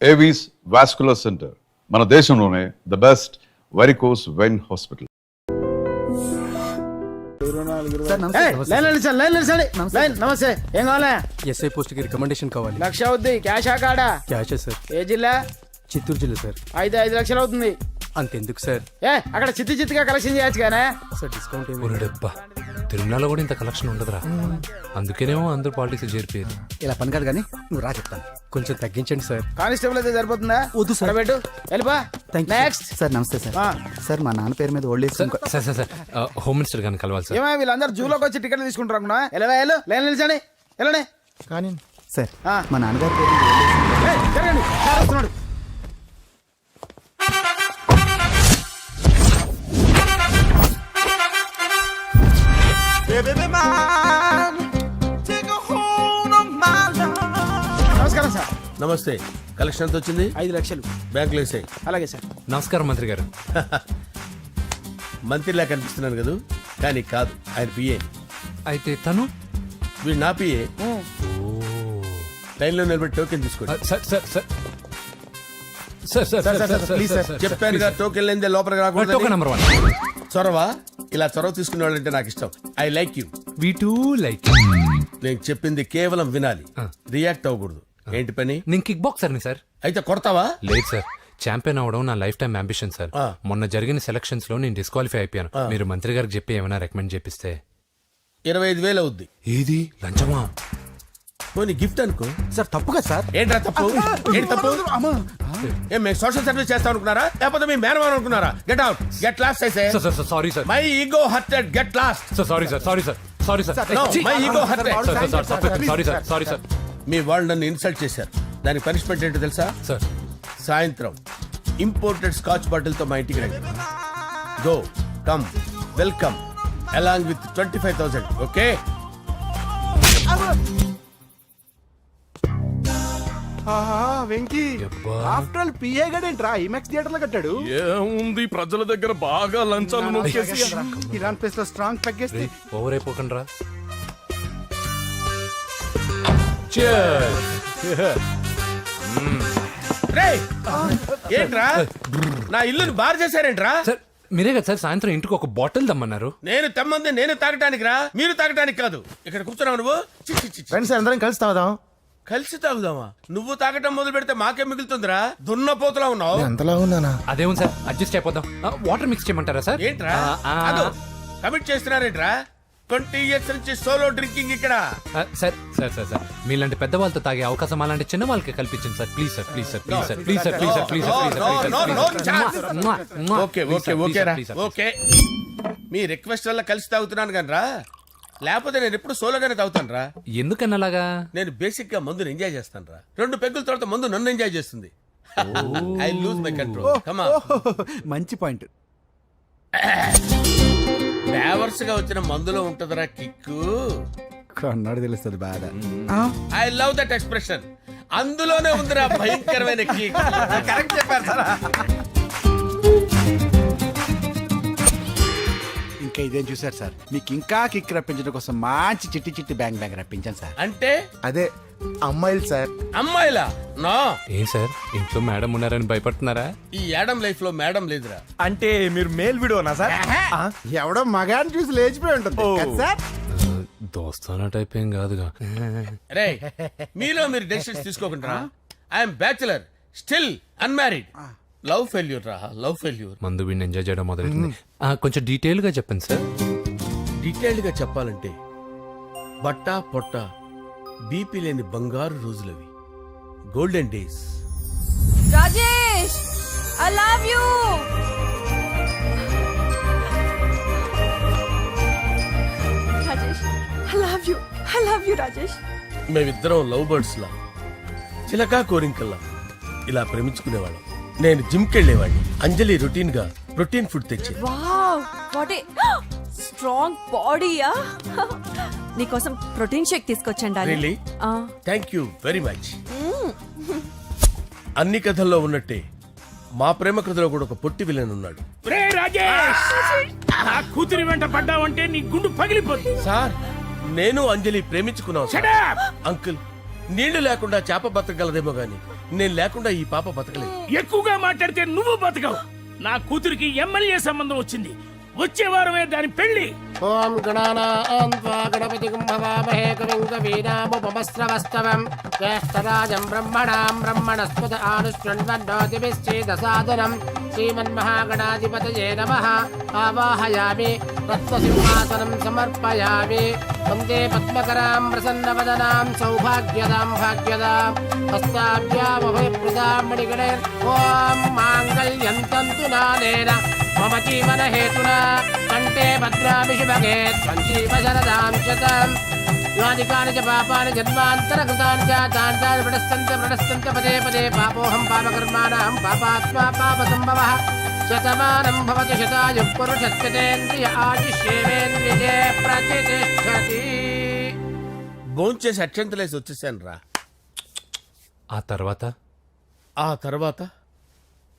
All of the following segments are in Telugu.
ఏవీస్ వాస్కులర్ సెంటర్ మన దేశంలోనే the best varicose vein hospital. నమస్తే, ఏం కావాలా? ఎస్ఐ పోస్ట్ కి రికమెండేషన్ కావాలి. 1,00,000 అవుద్ది. క్యాషా కాడా? క్యాషే సార్. ఏ జిల్లా? చిత్తూరు జిల్లా సార్. 5 లక్షలు అవుతుంది. అంతెందుకు సార్? అక్కడ చిత్తుగా కలెక్షన్ చేయొచ్చు కానీ సార్ డిస్కౌంట్ ఏమి? డబ్బా తిరుమలలో కూడా ఇంత కలెక్షన్ ఉండదురా. అందుకేనేమో అందరూ పాలిటిక్స్ చేరిపోయారు. ఇలా పని కాదు కానీ నువ్వు రా చెప్తాను. కొంచెం తగ్గించండి సార్. కానిస్టేబుల్ అయితే సరిపోతుందా? వద్దు సార్. పెట్టు వెళ్ళిపా. Next sir. నమస్తే సార్. సార్ మా నాన్న పేరు మీద old age sir sir sir home minister గారిని కలవాలి సార్. ఏమో వీళ్ళందరూ జూలోకి వచ్చి టికెట్లు తీసుకుంటారు అనుకున్నా. లైన్ నిలిచండి, వెళ్ళండి. కానీ సార్ మా నాన్నగారి పేరు మీద ఓల్డ్ ఏజ్ జరగండి, సార్ వస్తున్నాడు. నమస్కారం సార్. నమస్తే. కలెక్షన్ ఎంత వచ్చింది? 5 లక్షలు. బ్యాంకులో వేసాయి. అలాగే సార్. నమస్కారం మంత్రి గారు. మంత్రిలా కనిపిస్తున్నాను కదా, కానీ కాదు, ఆయన పిఏ. అయితే తను వీడు నా పిఏ. లైన్లో నిలబెట్టి టోకెన్ తీసుకోండి. Sir sir sir sir sir sir please sir చెప్పాను కదా, టోకెన్ లేనిదే లోపలికి రాకూడదు. Token number 1. చొరవ, ఇలా చొరవ తీసుకునే వాళ్ళంటే నాకు ఇష్టం. I like you. We two like. నేను చెప్పింది కేవలం వినాలి, రియాక్ట్ అవ్వకూడదు. ఏంటి పని? నేను కిక్ బాక్సర్ని సార్. అయితే కొడతావా? లేదు సార్, ఛాంపియన్ అవడం నా లైఫ్ టైం అంబిషన్ సార్. మొన్న జరిగిన సెలక్షన్స్ లో నేను డిస్క్వాలిఫై అయిపోయాను. మీరు మంత్రి గారికి చెప్పి ఏమైనా రికమెండ్ చేపిస్తే. 25,000 అవుద్ది. ఏది లంచమా? పోనీ గిఫ్ట్ అనుకో. సార్. తప్పుగా సార్. ఏంట్రా తప్పు? ఏంటి తప్పు? ఏం మేము సోషల్ సర్వీస్ చేస్తాం అనుకున్నారా, లేకపోతే మీ మేనమాన్ అనుకున్నారా? Get out, get lost. Sorry sir. My ego hurted, get lost. Sorry sir. Sorry sir. Sorry sir. My ego hurted. Sorry sir. Sorry sir. మీ వాళ్ళు నన్ను ఇన్సల్ట్ చేశారు. దానికి పనిష్మెంట్ ఏంటో తెలుసా? సార్ సాయంత్రం ఇంపోర్టెడ్ స్కాచ్ బాటిల్ తో మా ఇంటికి రండి. Go come welcome along with 25,000. Okay? Venky after all PA గడేంట్రా ఇమెక్స్ థియేటర్ లో కట్టాడు. ఏముంది, ప్రజల దగ్గర బాగా లంచాలు నొక్కేసి ఇరాన్ ప్లేస్ లో స్ట్రాంగ్ తగ్గేస్తే ఓవర్ అయిపోకండి రా. రేయ్, ఏంట్రా నా ఇల్లుని బార్ చేశారేంట్రా? సార్ మీరే కదా సార్ సాయంత్రం ఇంటికి ఒక బాటిల్ దమ్మన్నారు. నేను తెమ్మంది నేను తాగటానికి రా, మీరు తాగటానికి కాదు. ఇక్కడ కూర్చున్నావు నువ్వు. ఫ్రెండ్స్ అందరం కలిసి తాగుదాం. కలిసి తాగుదామా? నువ్వు తాగటం మొదలు పెడితే మాకే మిగులుతుందిరా. దున్నపోతులా ఉన్నావు. ఎంతలా ఉన్నానా? అదేమో సార్ అడ్జస్ట్ అయిపోదాం. వాటర్ మిక్స్ చేయమంటారా సార్? ఏంట్రా కమిట్ చేస్తున్నారేంట్రా? 20 years నుంచి సోలో డ్రింకింగ్ ఇక్కడ. సార్ సార్ సార్ సార్ మీలాంటి పెద్ద వాళ్ళతో తాగే అవకాశం అలాంటి చిన్న వాళ్ళకి కల్పించండి sir. Please sir, please sir, please sir, please sir, please sir, please sir. Okay okay okay రా, ఓకే. మీ రిక్వెస్ట్ వల్ల కలిసి తాగుతున్నాను కానీ రా, లేకపోతే నేను ఎప్పుడు సోలోగానే తాగుతాను రా. ఎందుకన్నా అలాగా? నేను బేసిక్ గా మందుని ఎంజాయ్ చేస్తాను రా. 2 పెగ్గుల తర్వాత మందు నన్ను ఎంజాయ్ చేస్తుంది. I lose my control. Come on. మంచి పాయింట్. ఫ్లేవర్స్ గా వచ్చిన మందులో ఉంటదరా కిక్కు. కన్నాడు తెలుస్తుంది బాధ. I love that expression. అందులోనే ఉందిరా భయంకరమైన కిక్. కరెక్ట్ చెప్పారు సార్. ఇంకా ఇదేం చూసారు సార్, మీకు ఇంకా కిక్ రప్పించడం కోసం మంచి చిట్టి చిట్టి బ్యాంగ్ బ్యాంగ్ రప్పించాను సార్. అంటే అదే అమ్మాయిలు సార్. అమ్మాయిలా? నో. ఏం సార్ ఇంట్లో మేడం ఉన్నారని భయపడుతున్నారా? ఈ యాడమ్ లైఫ్ లో మేడం లేదురా. అంటే మీరు మేల్ వీడియోనా సార్? ఎవడో మగాన్ని చూసి లేచిపోయి ఉంటుంది కదా సార్. దోస్తానా టైప్ ఏం కాదుగా. రే, మీలో మీరు డెసిషన్స్ తీసుకోకుండా. I'm bachelor, still unmarried. Love failure రా, లవ్ ఫెయిల్యూర్. మందు వీడిని ఎంజాయ్ చేయడం మొదలైంది. కొంచెం డీటెయిల్ గా చెప్పండి సార్. డీటెయిల్డ్ గా చెప్పాలంటే బట్టా పొట్ట బీపీ లేని బంగారు రోజులవి, golden days. Rajesh, I love you. Rajesh, I love you. I love you, Rajesh. మేమిద్దరం లవ్ బర్డ్స్ లా, చిలకా కోరింకల్లా ఇలా ప్రేమించుకునేవాళ్ళం. నేను జిమ్ కెళ్ళేవాడిని. అంజలి రొటీన్ గా ప్రోటీన్ ఫుడ్ తెచ్చి. Wow, what a strong body, yeah. నీకోసం ప్రోటీన్ షేక్ తీసుకొచ్చండి. Really? Thank you very much. అన్ని కథల్లో ఉన్నట్టే మా ప్రేమ కథలో కూడా ఒక పొట్టి విలన్ ఉన్నాడు. కూతురి వెంట పడ్డావంటే నీ గుండు పగిలిపోతుంది సార్. నేను అంజలి ప్రేమించుకున్నాను. అంకుల్, నీళ్లు లేకుండా చేప బతకగలదేమో గాని నేను లేకుండా ఈ పాప బతకలేదు. ఎక్కువగా మాట్లాడితే నువ్వు బతకవు. నా కూతురికి ఎమ్మెల్యే సంబంధం వచ్చింది. వచ్చే వారమే దాని పెళ్లి. ఓం గణానాం త్వా గణపతిం భవామహే కవిం కవీనాముపమస్రవస్తవం జ్యేష్ఠరాజం బ్రహ్మణాం బ్రహ్మణస్పద ఆనుష్ణ్వన్నోతిభిశ్చేదసాదనం శ్రీమన్మహాగణాధిపతయే నమః. ఆవాహయామి తత్వసింహాసనం సమర్పయామి. వందే పద్మకరాం ప్రసన్నవదనాం సౌభాగ్యదాం భాగ్యదాం హస్తాభ్యామభయప్రదాం మణిగణే. ఓం మాంగళ్యం తంతు నానేన మమ జీవన హేతునా కంటే భద్రామి శుభగే సంజీవ శరదాం శతం. యాని కాని చ పాపాని జన్మాంతరకృతాని చ తాని తాని ప్రణశ్యంత పదే పదే పాపోహం పాపకర్మాణం పాపాత్మా పాపసంభవః. శతమానం భవతి శతాయుః పురుషస్యతేంద్రియ ఆయుష్యేవేంద్రియే ప్రతిష్టతి. భోంచేసి అక్షంతలేసి వచ్చేసాను రా. ఆ తర్వాత ఆ తర్వాత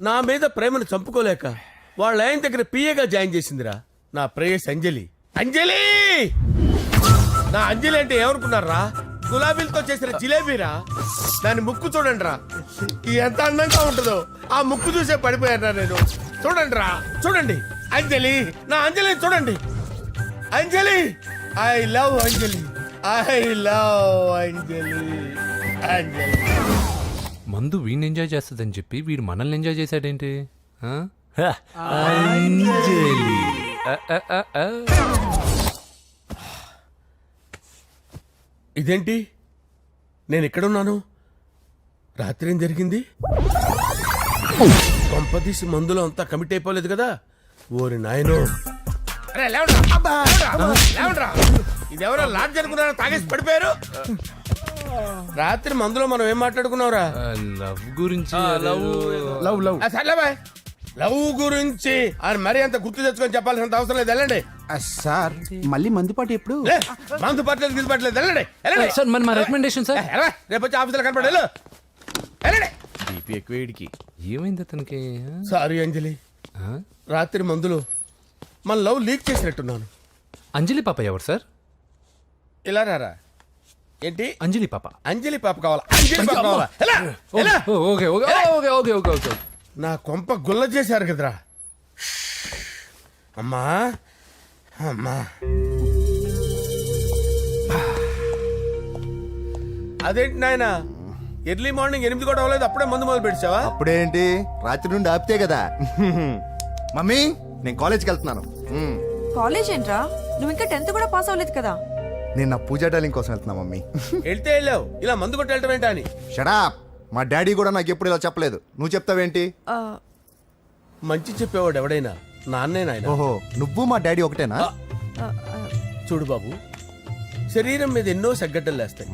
నా మీద ప్రేమను చంపుకోలేక వాళ్ళ ఆయన దగ్గర పిఏగా జాయిన్ చేసిందిరా నా ప్రేయస్ అంజలి. అంజలి నా అంజలి అంటే ఏమనుకున్నారా? గులాబీలతో చేసిన జిలేబీరా. దాని ముక్కు చూడండి రా, ఎంత అందంగా ఉంటుందో. ఆ ముక్కు చూసే పడిపోయారా నేను. చూడండి రా, చూడండి అంజలి, నా అంజలిని చూడండి. Anjali, I love Anjali, I love Anjali. Anjali మందు వీడిని ఎంజాయ్ చేస్తుందని చెప్పి వీడు మనల్ని ఎంజాయ్ చేశాడేంటి? ఆ? ఇదేంటి నేను ఎక్కడున్నాను? రాత్రి ఏం జరిగింది? కొంపదీసి మందులో అంతా కమిట్ అయిపోలేదు కదా? ఓరి నాయనో, ఇదెవరో లాడ్జ్ అనుకున్నారో తాగేసి పడిపోయారు. రాత్రి మందులో మనం ఏం మాట్లాడుకున్నావురా? లవ్ గురించి సర్లే బాయ్, లవ్ గురించి అని మరీ అంత గుర్తు తెచ్చుకొని చెప్పాల్సినంత అవసరం లేదు. వెళ్ళండి. సార్ మళ్ళీ మందుపాటి ఎప్పుడు? లే, మందు పట్టలేదు గిల్లు పట్టలేదు. వెళ్ళండి వెళ్ళండి. సార్ మరి మా రికమెండేషన్ సార్. రేపు వచ్చి ఆఫీసులో కనపడి వెళ్ళు. వెళ్ళండి. ఏమైంది అతనికి? సారీ అంజలి, ఆ? రాత్రి మందులో మన లవ్ లీక్ చేసినట్టున్నాను. అంజలి పాప ఎవరు సార్? ఇలా రారా. ఏంటి? అంజలి పాప. అంజలి పాప కావాలా? అంజలి పాప కావాలా? ఎలా? ఎలా? Okay okay okay okay okay okay. నా కొంప గుల్ల చేశారు కదరా. అమ్మా అమ్మా, అదేంటి నాయన, ఎర్లీ మార్నింగ్ 8 కూడా అవ్వలేదు, అప్పుడే మందు మొదలు పెట్టావా? అప్పుడేంటి, రాత్రి నుండి ఆపితే కదా. మమ్మీ నేను కాలేజ్కి వెళ్తున్నాను. కాలేజ్ ఏంట్రా? నువ్వు ఇంకా 10th కూడా పాస్ అవ్వలేదు కదా. నేను నా పూజా డాలింగ్ కోసం వెళ్తున్నా మమ్మీ. వెళ్తే వెళ్ళావు, ఇలా మందు కొట్టి వెళ్ళటం ఏంటా అని. షడా, మా డాడీ కూడా నాకు ఎప్పుడు ఇలా చెప్పలేదు. నువ్వు చెప్తావేంటి? ఆ, మంచి చెప్పేవాడు ఎవడైనా నాన్నే నాయన. ఓహో, నువ్వు మా డాడీ ఒకటేనా? ఆ, ఆ, చూడు బాబు, శరీరం మీద ఎన్నో సగ్గడ్డలు లేస్తాయి.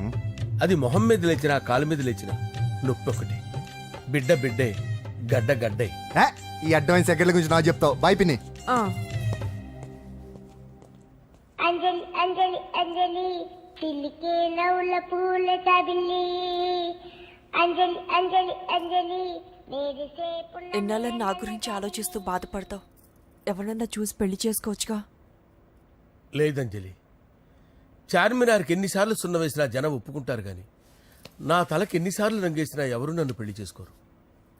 అది మొహం మీద లేచినా కాలు మీద లేచినా నొప్పి ఒకటి. బిడ్డ బిడ్డే, గడ్డ గడ్డే. ఏ, ఈ అడ్వాన్స్ సెకండ్ల గురించి నాకు చెప్తావు. బాయ్ పిన్ని. ఆ. అంజలి అంజలి అంజలి పిల్లికే నవ్వుల పూల తబిల్లి. అంజలి అంజలి అంజలి ఎన్నాళ్ళ నా గురించి ఆలోచిస్తూ బాధపడతావు. ఎవరన్నా చూసి పెళ్లి చేసుకోవచ్చుగా. లేదంజలి, చార్మినార్కి ఎన్నిసార్లు సున్న వేసినా జనం ఒప్పుకుంటారు గాని నా తలకి ఎన్నిసార్లు రంగేసినా ఎవరు నన్ను పెళ్లి చేసుకోరు.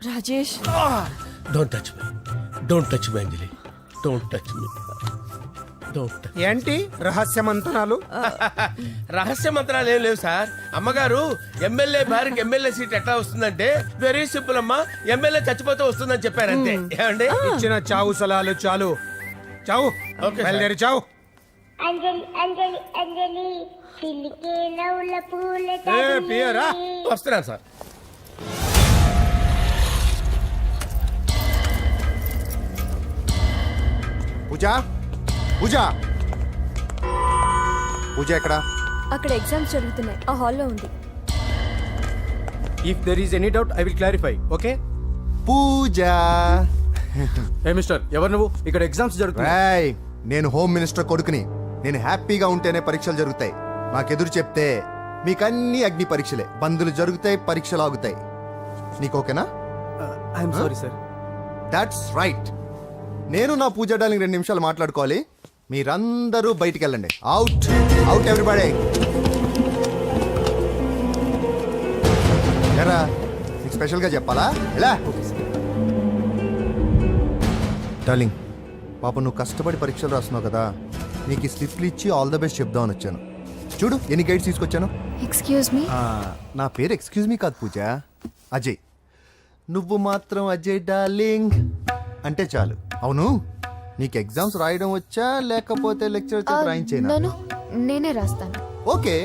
Rajesh, don't touch me, don't touch me Anjali, don't touch me, don't touch. ఏంటి రహస్య మంతనాలు? రహస్య మంత్రాలు ఏం లేవు సార్. అమ్మగారు ఎమ్మెల్యే భార్యకి ఎమ్మెల్యే సీట్ ఎట్లా వస్తుందంటే వెరీ సింపుల్ అమ్మా, ఎమ్మెల్యే చచ్చిపోతే వస్తుందని చెప్పారు అంతే. ఏమండి? ఇచ్చిన చావు సలాలు చాలు. చావు. ఓకే, బయలుదేరి చావు. అంజలి అంజలి అంజలి పిల్లికే నవ్వుల పూల పియరా తబిల్లి. వస్తున్నాను సార్. పూజ, పూజ, పూజ ఎక్కడ? అక్కడ ఎగ్జామ్స్ జరుగుతున్నాయి, ఆ హాల్లో ఉంది. If there is any doubt I will clarify. Okay. Pooja. ఏ మిస్టర్, ఎవరు నువ్వు? ఇక్కడ ఎగ్జామ్స్ జరుగుతున్నాయి. రాయ్, నేను హోమ్ మినిస్టర్ కొడుకుని. నేను హ్యాపీగా ఉంటేనే పరీక్షలు జరుగుతాయి. నాకెదురు చెప్తే మీకన్నీ అగ్ని పరీక్షలే. బందులు జరుగుతాయి, పరీక్షలు ఆగుతాయి. నీకు ఓకేనా? I'm sorry sir. That's right. నేను నా పూజ డార్లింగ్ 2 నిమిషాలు మాట్లాడుకోవాలి. మీరందరూ బయటికి వెళ్ళండి. Out out everybody. ఎరా, నీకు స్పెషల్గా చెప్పాలా ఎలా డార్లింగ్ పాప నువ్వు కష్టపడి పరీక్షలు రాస్తున్నావు కదా నీకు ఈ స్లిప్లు ఇచ్చి ఆల్ ద బెస్ట్ చెప్దామని వచ్చాను చూడు ఎన్ని గైడ్స్ తీసుకొచ్చాను ఎక్స్క్యూజ్ మీ నా పేరు ఎక్స్క్యూజ్ మీ కాదు పూజ అజయ్ నువ్వు మాత్రం అజయ్ డార్లింగ్ అంటే చాలు అవును నీకు ఎగ్జామ్స్ రాయడం వచ్చా లేకపోతే లెక్చర్ రాయించేనా నన్ను నేనే రాస్తాను ఓకే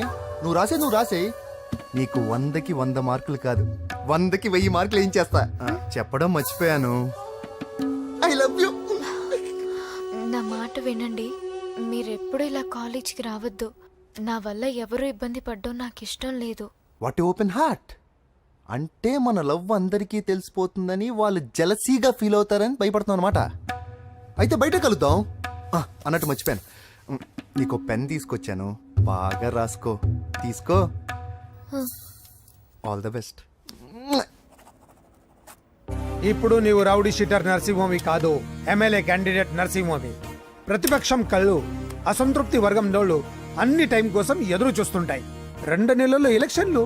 నువ్వు రాసే నీకు 100కి 100 మార్కులు కాదు 100కి 1000 మార్కులు ఏం చేస్తా చెప్పడం మర్చిపోయాను ఐ లవ్ యూ నా మాట వినండి మీరెప్పుడు ఇలా కాలేజీకి రావద్దు నా వల్ల ఎవరు ఇబ్బంది పడ్డం నాకు ఇష్టం లేదు వాట్ ఓపెన్ హార్ట్ అంటే మన లవ్ అందరికీ తెలిసిపోతుందని వాళ్ళు జలసీగా ఫీల్ అవుతారని భయపడుతున్నాం అనమాట అయితే బయట కలుద్దాం అన్నట్టు మర్చిపోయాను నీకు పెన్ తీసుకొచ్చాను బాగా రాసుకో తీసుకో ఆల్ ద బెస్ట్ ఇప్పుడు నీవు రౌడీ షీటర్ నరసింహమి కాదు ఎమ్మెల్యే క్యాండిడేట్ నరసింహమి ప్రతిపక్షం కళ్ళు అసంతృప్తి వర్గం డోళ్ళు అన్ని టైం కోసం ఎదురు చూస్తుంటాయి 2 నెలల్లో ఎలక్షన్లు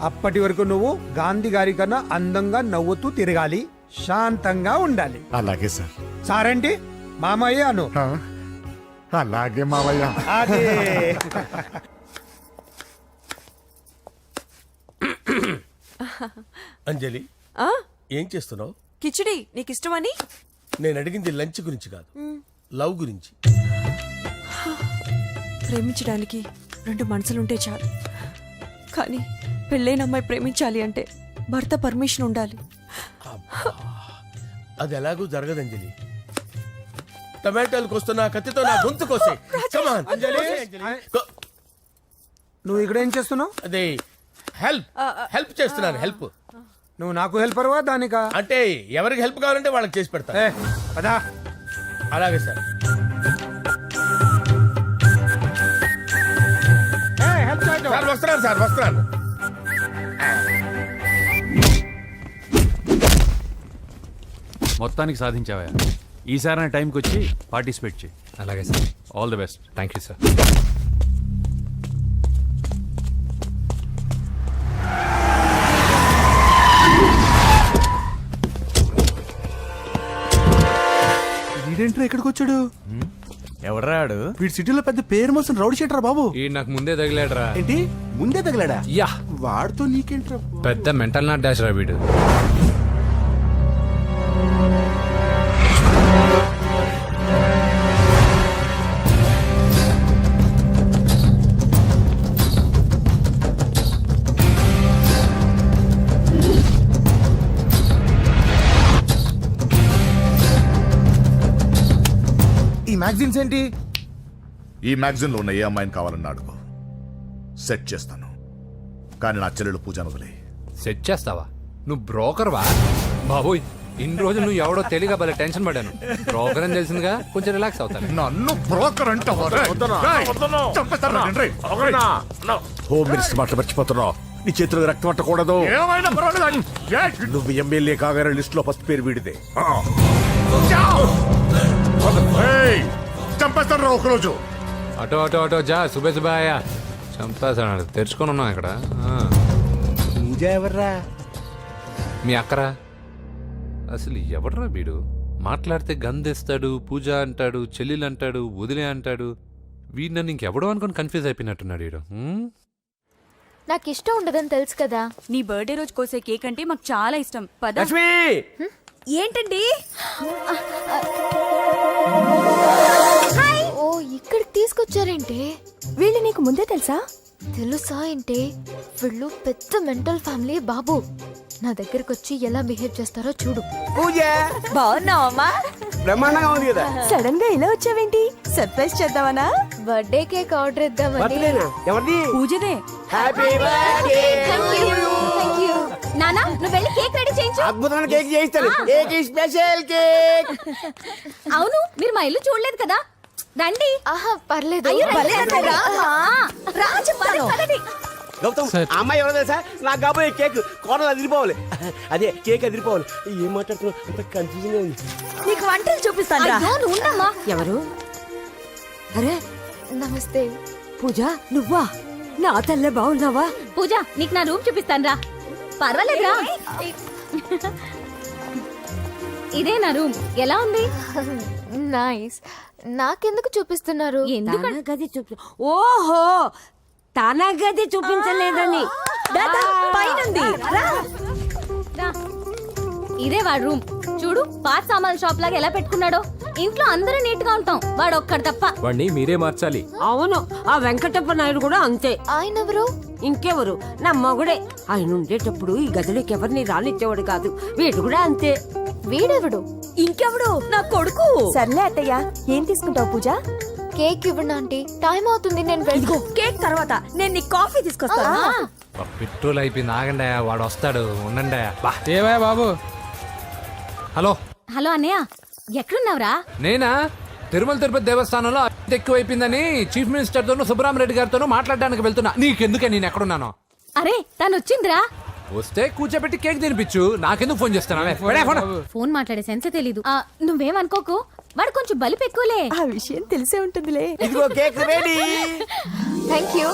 అప్పటి వరకు నువ్వు గాంధీ గారి కన్నా అందంగా నవ్వుతూ తిరగాలి శాంతంగా ఉండాలి అలాగే సార్. సారేంటి మామయ్య అను అలాగే మావయ్య. అదే అంజలి ఏం చేస్తున్నావు? కిచిడి నీకు ఇష్టమని నేను అడిగింది లంచ్ గురించి కాదు, లవ్ గురించి. ప్రేమించడానికి 2 మనసులుంటే చాలు కానీ పెళ్ళైన అమ్మాయి ప్రేమించాలి అంటే భర్త పర్మిషన్ ఉండాలి. అది ఎలాగూ జరగదు అంజలి. టమాటాలకు వస్తున్న కత్తితో నా గొంతు కోసే. అంజలి నువ్వు ఇక్కడ ఏం చేస్తున్నావు? అదే హెల్ప్ చేస్తున్నాను. హెల్ప్ నువ్వు నాకు హెల్పర్వా దానికా? అంటే ఎవరికి హెల్ప్ కావాలంటే వాళ్ళకి చేసి పెడతా. పదా అలాగే సార్. వస్తున్నాను సార్, వస్తున్నాను. మొత్తానికి సాధించావా? ఈసారి టైంకి వచ్చి పార్టిసిపేట్ చేయి. అలాగే sir. All the best. Thank you sir. వీడేంట్రా ఎక్కడికి వచ్చాడు? ఎవడరాడు? వీడి సిటీలో పెద్ద పేరు మోసం రౌడీ షీటర్ బాబు. ఈ నాకు ముందే తగిలాడరా. ఏంటి ముందే తగిలాడా? యా, వాడితో నీకేంట్రా? పెద్ద మెంటల్ నాట్ డాష్ రా వీడు. ఈ మ్యాగజైన్స్ ఏంటి? ఈ మ్యాగజైన్ లో ఉన్న ఏ అమ్మాయిని కావాలన్నా అడుగు, సెట్ చేస్తాను. కానీ నా చెల్లెలు పూజను వదిలే. సెట్ చేస్తావా? నువ్వు బ్రోకర్ వా? బాబోయ్, ఇన్ని రోజులు నువ్వు ఎవడో తెలియక భలే టెన్షన్ పడ్డాను. బ్రోకర్ అని తెలిసిందిగా కొంచెం రిలాక్స్ అవుతాను. నన్ను బ్రోకర్ అంటే హోమ్ మినిస్టర్ మాట మర్చిపోతున్నావు. నీ చేతిలో రక్తం పట్టకూడదు. నువ్వు ఎమ్మెల్యే కాగానే లిస్ట్ లో ఫస్ట్ పేరు వీడిదే. చంపేస్తాను ఒకరోజు. అటో అటో అటో జా సుబే సుబాయ చంపేస్తాడు. తెరుచుకొని ఉన్నాం ఇక్కడ. పూజ ఎవర్రా? మీ అక్కరా? అసలు ఎవడరా వీడు? మాట్లాడితే గంధేస్తాడు, పూజ అంటాడు, చెల్లెలు అంటాడు, వదిలే అంటాడు. వీడు నన్ను ఇంకెవడో అనుకుని కన్ఫ్యూజ్ అయిపోయినట్టున్నాడు వీడు. నాకు ఇష్టం ఉండదని తెలుసు కదా. నీ బర్త్డే రోజు కోసే కేక్ అంటే మాకు చాలా ఇష్టం. పద. ఏంటండి? ఓ ఇక్కడికి తీసుకొచ్చారేంటే? వీళ్ళు నీకు ముందే తెలుసా? తెలుసా ఏంటే? వీళ్ళు పెద్ద మెంటల్ ఫ్యామిలీ బాబు. నా దగ్గరకు వచ్చి ఎలా బిహేవ్ చేస్తారో చూడు. పూజ బాగున్నావమ్మా? బ్రహ్మాండంగా ఉంది కదా. సడన్ గా ఇలా వచ్చావేంటి? సర్ప్రైజ్ చేద్దామనా? బర్త్డే కేక్ ఆర్డర్ ఇద్దామని. ఎవరిది? పూజనే. Happy birthday. Thank you. నానా నువ్వు వెళ్ళి కేక్ రెడీ చేయించు. అద్భుతమైన కేక్ చేయిస్తాను. Cake special cake. అవును మీరు మా ఇల్లు చూడలేదు కదా. రండి. ఆహా పర్లేదు. గౌతమ్ అమ్మాయి ఎవరో తెలుసా? నాకు కాబోయే కేక్ కోడలు అదిరిపోవాలి. అదే కేక్ అదిరిపోవాలి. ఏం మాట్లాడుతున్నావు? అంత కన్ఫ్యూజన్ గా ఉంది. నీకు వంటలు చూపిస్తాను. ఎవరు? అరే నమస్తే. పూజ నువ్వా? నా తల్లే బాగున్నావా? పూజ నీకు నా రూమ్ చూపిస్తాను రా. పర్వాలేదురా. ఇదే నా రూమ్. ఎలా ఉంది? నైస్. నాకెందుకు చూపిస్తున్నారు? ఎందుకంటే గది చూపి ఓహో తన గది చూపించలేదని పైనుంది. ఇదే వాడు రూమ్. చూడు పాత సామాన్ షాప్ లాగా ఎలా పెట్టుకున్నాడో. ఇంట్లో అందరూ నీట్ గా ఉంటాం, వాడు ఒక్కడు తప్ప. వాడిని మీరే మార్చాలి. అవును, ఆ వెంకటప్ప నాయుడు కూడా అంతే. ఆయన ఎవరు? ఇంకెవరు, నా మొగుడే. ఆయన ఉండేటప్పుడు ఈ గదిలోకి ఎవరిని రానిచ్చేవాడు కాదు. వీడు కూడా అంతే. వీడెవడు? ఇంకెవడు, నా కొడుకు. సర్లే అత్తయ్య, ఏం తీసుకుంటావు పూజ? కేక్ ఇవ్వండి ఆంటీ, టైం అవుతుంది. నేను ఇదిగో కేక్ తర్వాత నేను నీ కాఫీ తీసుకొస్తాను. పెట్రోల్ అయిపోయింది, ఆగండి, వాడు వస్తాడు, ఉండండి. ఏవా బాబు? హలో హలో అన్నయ్య, ఎక్కడున్నావురా? నేనా తిరుమల తిరుపతి దేవస్థానంలో అత్యంత ఎక్కువైపోయిందని చీఫ్ మినిస్టర్ తోనూ సుబ్రహ్మరెడ్డి గారితోనూ మాట్లాడడానికి వెళ్తున్నా. నీకెందుకే నేను ఎక్కడున్నాను? అరే తను వచ్చిందిరా. వస్తే కూర్చోబెట్టి కేక్ తినిపించు, నాకెందుకు ఫోన్ చేస్తాను? ఫోన్ మాట్లాడే సెన్సే తెలీదు. నువ్వేమనుకోకు, వాడు కొంచెం బలిపు ఎక్కువలే. ఆ విషయం తెలిసే ఉంటుందిలే. ఇదిగో కేక్ రెడీ. Thank you.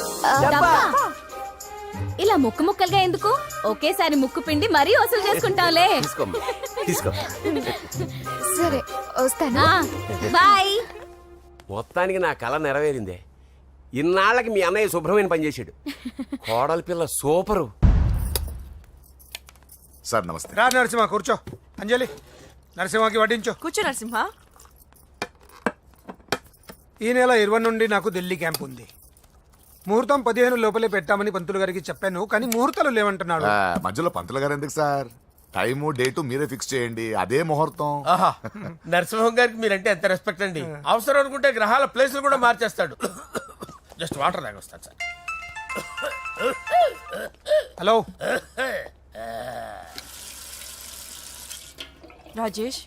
ఇలా ముక్కు ముక్కలుగా ఎందుకు, ఒకేసారి ముక్కు పిండి మరీ వసూలు చేసుకుంటావులే. తీసుకో. సరే వస్తానా, బాయ్. మొత్తానికి నా కళ నెరవేరిందే. ఇన్నాళ్ళకి మీ అన్నయ్య శుభ్రమైన పనిచేసాడు. కోడలి పిల్ల సూపరు. సార్ నమస్తే. రా నరసింహ కూర్చో. అంజలి నరసింహకి వడ్డించు. కూర్చో నరసింహ. ఈ నెల 20 నుండి నాకు ఢిల్లీ క్యాంప్ ఉంది. ముహూర్తం 15 లోపలే పెట్టామని పంతులు గారికి చెప్పాను, కానీ ముహూర్తాలు లేవంటున్నాడు. మధ్యలో పంతులు గారు ఎందుకు సార్? టైము డేటు మీరే ఫిక్స్ చేయండి, అదే ముహూర్తం. ఆహా, నరసింహం గారికి మీరంటే ఎంత రెస్పెక్ట్ అండి. అవసరం అనుకుంటే గ్రహాల ప్లేసులు కూడా మార్చేస్తాడు. జస్ట్ వాటర్ తాగొస్తాడు సార్. హలో రాజేష్,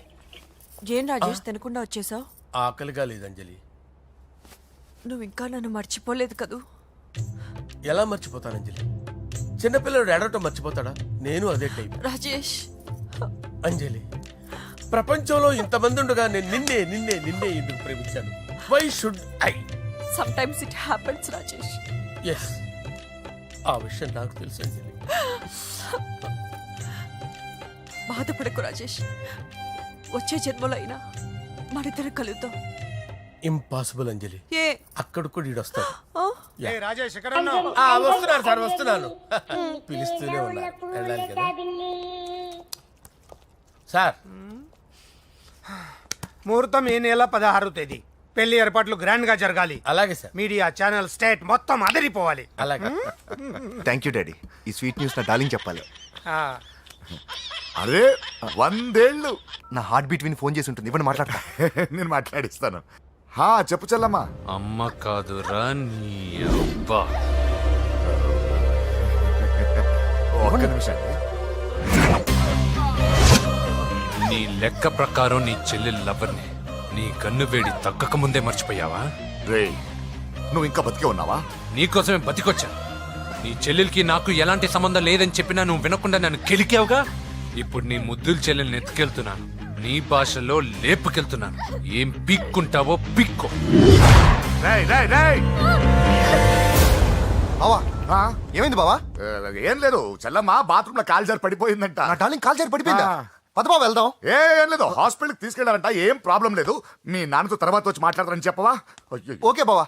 ఏం రాజేష్ తినకుండా వచ్చేసావు? ఆకలిగా లేదు అంజలి. నువ్వు ఇంకా నన్ను మర్చిపోలేదు కదూ? ఎలా మర్చిపోతాను అంజలి? చిన్నపిల్లడు ఏడవటం మర్చిపోతాడా? నేను అదే టైప్. రాజేష్ అంజలి, ప్రపంచంలో ఇంతమంది ఉండగా నేను నిన్నే నిన్నే నిన్నే ఎందుకు ప్రేమించాను? Why should I? Sometimes it happens Rajesh. Yes, ఆ విషయం నాకు తెలుసు అంజలి. బాధపడకు రాజేష్, వచ్చే జన్మలో అయినా మనిద్దరం కలుద్దాం. ఇంపాసిబుల్ అంజలి. ఏ అక్కడ కూడా ఈడొస్తాడు. ఏ రాజేష్ ఎక్కడ ఉన్నావు? వస్తున్నాను సార్, వస్తున్నాను. పిలుస్తూనే ఉన్నా, వెళ్ళాలి కదా సార్. ముహూర్తం ఈ నెల 16వ తేదీ. పెళ్లి ఏర్పాట్లు గ్రాండ్ గా జరగాలి. అలాగే సార్. మీడియా ఛానల్ స్టేట్ మొత్తం అదిరిపోవాలి. అలాగే. Thank you daddy. ఈ స్వీట్ న్యూస్ నా డార్లింగ్ చెప్పాలి. ఆ, అరే 100 ఏళ్ళు. నా హార్ట్ బీట్ విని ఫోన్ చేసి ఉంటుంది. ఇప్పుడు మాట్లాడతా. నేను మాట్లాడిస్తాను. చెప్పు చెల్లమ్మా. అమ్మ కాదురా నీ అబ్బా. ఒక్క నిమిషం. నీ లెక్క ప్రకారం నీ చెల్లెలు లవర్ని నీ కన్ను వేడి తగ్గక ముందే మర్చిపోయావా? రే, నువ్వు ఇంకా బతికే ఉన్నావా? నీకోసమే బతికొచ్చాను. నీ చెల్లెలకి నాకు ఎలాంటి సంబంధం లేదని చెప్పినా నువ్వు వినకుండా నన్ను కెలికావుగా. ఇప్పుడు నీ ముద్దుల చెల్లెల్ని ఎత్తుకెళ్తున్నాను, నీ భాషలో లేపుకెళ్తున్నాను. ఏం పీక్కుంటావో పీక్కో. రేయ్, రేయ్, రేయ్. బావా ఏమైంది బావా? ఏం లేదు, చెల్లమ్మ బాత్రూమ్ లో కాలు జారి పడిపోయిందంట. నా డార్లింగ్ కాల్ చేరి పడిపోయిందా? పద బావ వెళ్దాం. ఏం లేదు, హాస్పిటల్కి తీసుకెళ్ళారంట. ఏం ప్రాబ్లం లేదు. మీ నాన్నతో తర్వాత వచ్చి మాట్లాడతారని చెప్పవా? ఓకే బావా.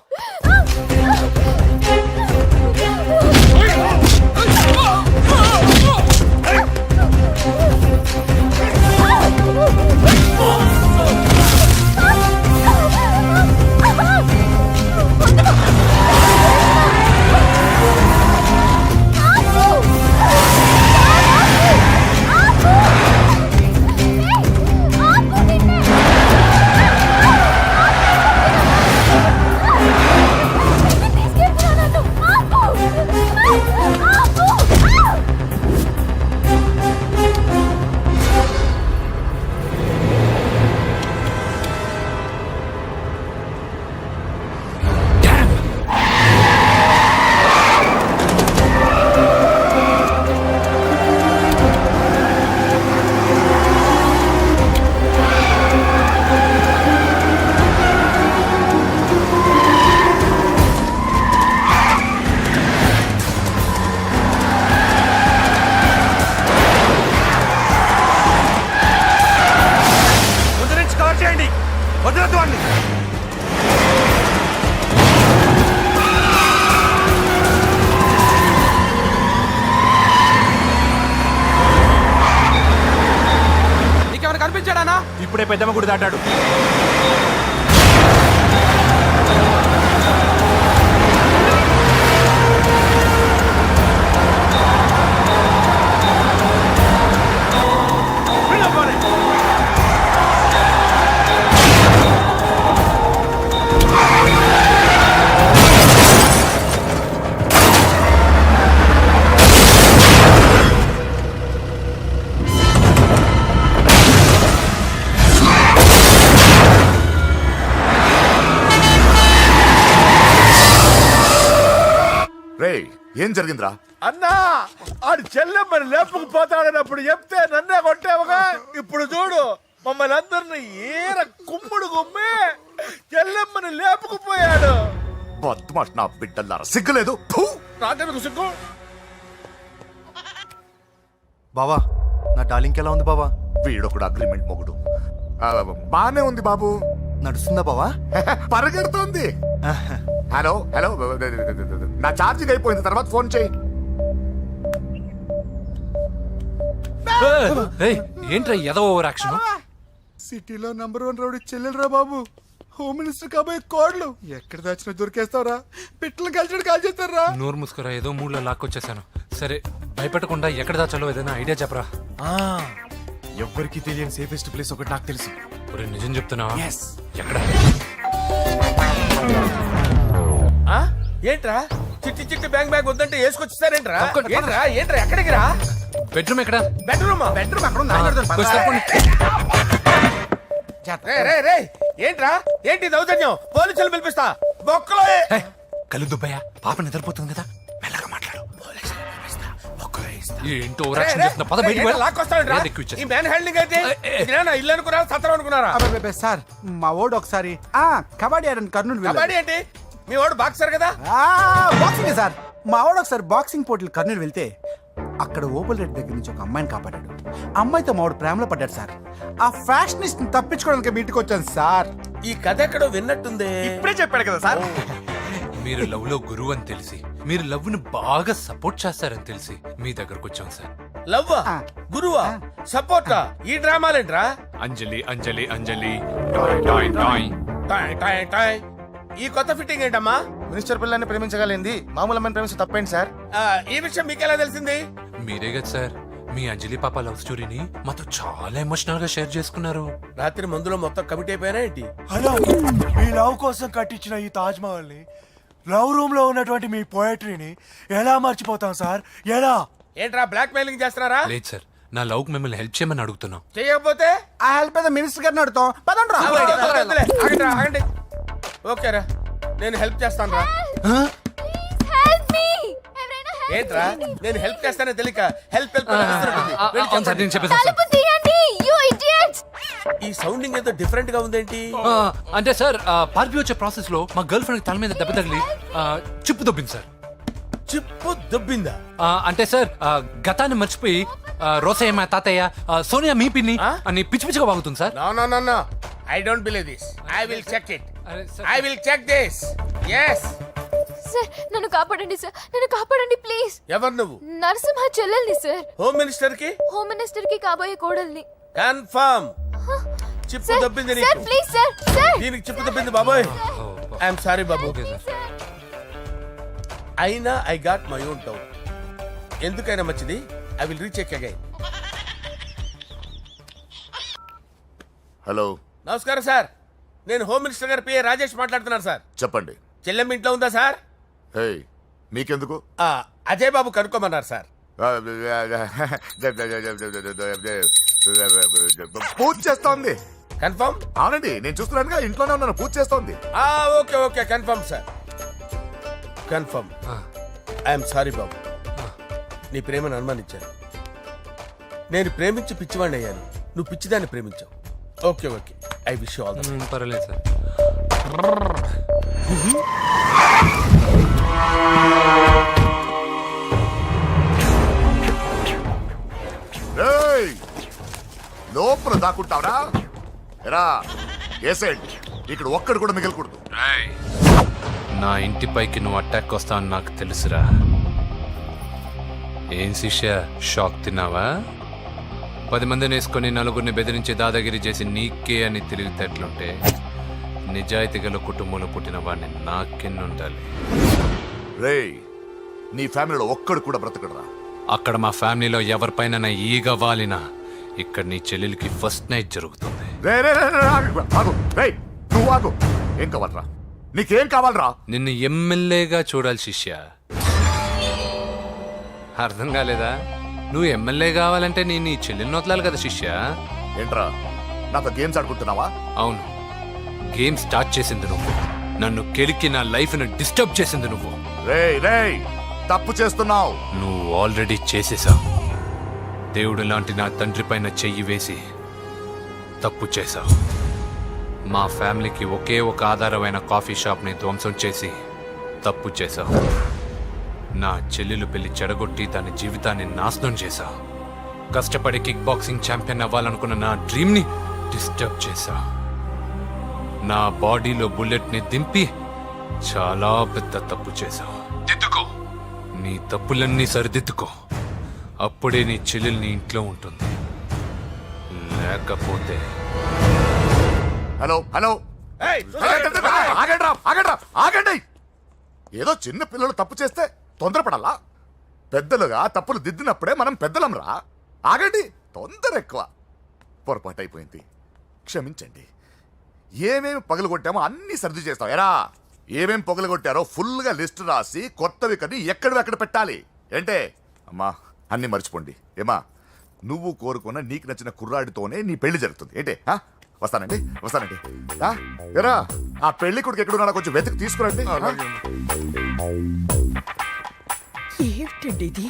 తీసుకెళ్తున్నా నన్ను. ఆపు! వచ్చాడానా? ఇప్పుడే పెద్దమ్మ గుడి దాటాడు. రేయ్ ఏం జరిగిందిరా? అన్నా ఆడు చెల్లెమ్మని లేపుకుపోతాడన్నప్పుడు చెప్తే నన్నే కొట్టావుగా. ఇప్పుడు చూడు మమ్మల్ని అందరిని ఏర కుమ్ముడు గుమ్మి చెల్లెమ్మని లేపుకుపోయాడు. బద్మాష్ నా బిడ్డల్లారా, సిగ్గులేదు? ఫు! నాకెందుకు సిగ్గు? బావా నా డార్లింగ్ ఎలా ఉంది బావా? వీడొకడు అగ్రిమెంట్ మొగుడు. బానే ఉంది బాబు. నడుస్తుందా బావా? పరిగెడుతోంది. హలో హలో, నా ఛార్జింగ్ అయిపోయింది, తర్వాత ఫోన్ చేయి. ఏంట్రా ఎదో ఓవర్ యాక్షన్? సిటీలో నంబర్ 1 రౌడీ చెల్లెలరా బాబు. హోమ్ మినిస్టర్ కాబోయే కోడ్లు ఎక్కడ దాచిన దొరికేస్తావరా? పిట్టలు కలిసి కాల్ చేస్తారా? నోరు మూసుకురా, ఏదో మూడ్లో లాక్కొచ్చేసాను. సరే భయపెట్టకుండా ఎక్కడ దాచాలో ఏదైనా ఐడియా చెప్పరా. ఎవ్వరికి తెలియని సేఫెస్ట్ ప్లేస్ ఒకటి నాకు తెలుసు. ఒరే నిజం చెప్తున్నావా? ఎక్కడ? ఆ? ఏంట్రా చిట్టి చిట్టి బ్యాంక్ బ్యాగ్ వద్దంటే వేసుకొచ్చేసారేంట్రా? ఏంట్రా ఏంట్రా ఎక్కడికి రా? బెడ్రూమ్ ఎక్కడ? బెడ్రూమ్ బెడ్రూమ్ అక్కడ ఉంది. కొంచెం తప్పండి. రే ఏంట్రా ఏంటి దౌర్జన్యం? పోలీసులు పిలిపిస్తా. బొక్కలో ఏయ్, కళ్ళు దుబ్బయ్యా, పాప నిద్రపోతుంది కదా, మెల్లగా మాట్లాడు. ఏంటో ఓవర్ యాక్షన్ చేస్తున్నా, పద బయటికి వెళ్ళు. ఏది ఎక్కువ ఇచ్చేస్తా. ఈ మ్యాన్ హ్యాండింగ్ అయితే ఇదేనా ఇల్లు అనుకున్నారా సత్రం అనుకున్నారా? సార్ మా ఓడు ఒకసారి కబడ్డీ ఆడని కర్నూలు కబడ్డీ ఏంటి? మీ వాడు బాక్సర్ కదా? Boxing sir. మా వాడు ఒకసారి బాక్సింగ్ పోటీలు కర్నూలు వెళ్తే అక్కడ ఓబుల్ రెడ్డి దగ్గర నుంచి ఒక అమ్మాయిని కాపాడాడు. అమ్మాయితో మా వాడు ప్రేమలో పడ్డాడు సార్. ఆ ఫ్యాషనిస్ట్ తప్పించుకోవడానికి మీ ఇంటికి వచ్చాను సార్. ఈ కథ ఎక్కడో విన్నట్టుంది. ఇప్పుడే చెప్పాడు కదా సార్. మీరు లవ్ లో గురువు అని తెలిసి, మీరు లవ్ ను బాగా సపోర్ట్ చేస్తారని తెలిసి మీ దగ్గరకు వచ్చాం సార్. లవ్వా గురువా సపోర్టా? ఈ డ్రామాలేంట్రా? అంజలి అంజలి అంజలి టాయ్ టాయ్ టాయ్. టాయ్ టాయ్ టాయ్. ఈ కొత్త ఫిట్టింగ్ ఏంటమ్మా? మినిస్టర్ పిల్లని ప్రేమించగలిగింది మామూలు అమ్మని ప్రేమించి తప్పేంటి సార్? ఈ విషయం మీకెలా తెలిసింది? మీరే కదా సార్ మీ అంజలి పాప లవ్ స్టోరీని మాతో చాలా ఎమోషనల్ గా షేర్ చేసుకున్నారు. రాత్రి మందులో మొత్తం కమిట్ అయిపోయినా ఏంటి? హలో, మీ లవ్ కోసం కట్టించిన ఈ తాజ్ మహల్ ని, లవ్ రూమ్ లో ఉన్నటువంటి మీ పోయట్రీని ఎలా మర్చిపోతాం సార్? ఎలా? ఏంట్రా బ్లాక్ మెయిలింగ్ చేస్తున్నారా? లేదు సార్, నా లవ్ కి మిమ్మల్ని హెల్ప్ చేయమని అడుగుతున్నాం. చేయకపోతే ఆ హెల్ప్ అయితే మినిస్టర్ గారిని అడుగుతాం. పదండ్రా. వద్దులే, ఆగండి. ఓకేరా, నేను హెల్ప్ చేస్తాను రా. ఏంట్రా నేను హెల్ప్ చేస్తానే తెలియక హెల్ప్ అవును సార్, నేను చెప్పేసాను సార్. ఈ సౌండింగ్ ఏదో డిఫరెంట్ గా ఉందేంటి? అంటే సార్ పార్టీ వచ్చే ప్రాసెస్ లో మా గర్ల్ ఫ్రెండ్ తల మీద దెబ్బ తగిలి చిప్పు దొబ్బింది సార్. చిప్పు దొబ్బిందా? అంటే సార్ గతాన్ని మర్చిపోయి రోసయ్య మా తాతయ్య, సోనియా మీ పిన్ని అని పిచ్చి పిచ్చిగా వాగుతుంది sir. No I don't believe this. I will check it. I will check this. yes sir నన్ను కాపాడండి సార్, నన్ను కాపాడండి ప్లీజ్. ఎవరు నువ్వు? నరసింహ చెల్లెల్ని సార్. హోమ్ మినిస్టర్ కి? హోమ్ మినిస్టర్ కి కాబోయే కోడల్ని. కన్ఫర్మ్. చిప్పు దొబ్బింది నీకు. Sir please sir. సార్ దీనికి చిప్పు దొబ్బింది బాబోయ్. ఐఎమ్ సారీ బాబు. అయినా I got my own doubt. ఎందుకైనా మంచిది, I will recheck again. Hello, నమస్కారం సార్, నేను హోమ్ మినిస్టర్ గారి పిఏ రాజేష్ మాట్లాడుతున్నాను సార్. చెప్పండి. చెల్లెమ్మ ఇంట్లో ఉందా సార్? హే, మీకెందుకు? అజయ్ బాబు కనుక్కోమన్నారు సార్. పూజ చేస్తోంది. కన్ఫర్మ్? అవునండి, నేను చూస్తున్నానుగా, ఇంట్లోనే ఉన్నాను, పూజ చేస్తోంది. Okay confirm sir, confirm. I'm sorry బాబు, నీ ప్రేమను అనుమానించాను. నేను ప్రేమించి పిచ్చివాడిని అయ్యాను, నువ్వు పిచ్చిదాన్ని ప్రేమించావు. Okay I wish you all the best. పర్వాలేదు సార్. లోపల దాక్కుంటావరా? ఎరా ఏసేంటి, ఇక్కడ ఒక్కడు కూడా మిగలకూడదు. నా ఇంటిపైకి నువ్వు అటాక్ వస్తావని నాకు తెలుసురా. ఏం శిష్య, షాక్ తిన్నావా? 10 మందిని వేసుకొని నలుగురిని బెదిరించి దాదాగిరి చేసి నీకే అని తెలివితేటలుంటే నిజాయితీ గల కుటుంబంలో పుట్టిన వాడిని నాకెన్నుండాలి. రేయ్, నీ ఫ్యామిలీలో ఒక్కడు కూడా బ్రతకడరా. అక్కడ మా ఫ్యామిలీలో ఎవరిపైన ఈగ వాలినా ఇక్కడ నీ చెల్లెలికి ఫస్ట్ నైట్ జరుగుతుంది. రేయ్, నువ్వు ఆగు. ఏం కావాలరా? నీకేం కావాలరా? నిన్ను ఎమ్మెల్యేగా చూడాలి శిష్య. అర్థం కాలేదా? నువ్వు ఎమ్మెల్యే కావాలంటే నేను నీ చెల్లెల్ని వదలాలి కదా శిష్య. ఏంట్రా, నాతో గేమ్స్ ఆడుకుంటున్నావా? అవును, గేమ్ స్టార్ట్ చేసింది నువ్వు. నన్ను కెలికి నా లైఫ్ను డిస్టర్బ్ చేసింది నువ్వు. రేయ్ రేయ్, తప్పు చేస్తున్నావు. నువ్వు ఆల్రెడీ చేసేసావు. దేవుడు లాంటి నా తండ్రి పైన చెయ్యి వేసి తప్పు చేశావు. మా ఫ్యామిలీకి ఒకే ఒక ఆధారమైన కాఫీ షాప్ని ధ్వంసం చేసి తప్పు చేశావు. నా చెల్లెలు పెళ్లి చెడగొట్టి తన జీవితాన్ని నాశనం చేశావు. కష్టపడి కిక్ బాక్సింగ్ ఛాంపియన్ అవ్వాలనుకున్న నా డ్రీమ్ని డిస్టర్బ్ చేశావు. నా బాడీలో బుల్లెట్ని దింపి చాలా పెద్ద తప్పు చేశావు. దిద్దుకో, నీ తప్పులన్నీ సరిదిద్దుకో. అప్పుడే నీ చెల్లెలు నీ ఇంట్లో ఉంటుంది. లేకపోతే హలో హలో, ఆగండి. ఏదో చిన్న పిల్లలు తప్పు చేస్తే తొందరపడాలా? పెద్దలుగా తప్పులు దిద్దినప్పుడే మనం పెద్దలంరా. ఆగండి, తొందర ఎక్కువ. పొరపాటు అయిపోయింది, క్షమించండి. ఏమేమి పగలగొట్టామో అన్ని సర్ది చేస్తాం. ఎరా, ఏమేం పగలగొట్టారో ఫుల్గా లిస్ట్ రాసి కొత్తవి కని ఎక్కడ పెట్టాలి. ఏంటే అమ్మా, అన్ని మర్చిపోండి. ఏమా, నువ్వు కోరుకున్న నీకు నచ్చిన కుర్రాడితోనే నీ పెళ్లి జరుగుతుంది. ఏంటే వస్తానండి. ఎరా, ఆ పెళ్లి కొడుకు ఎక్కడున్నా కొంచెం వెతికి తీసుకురండి. ఏమిటండి ఇది?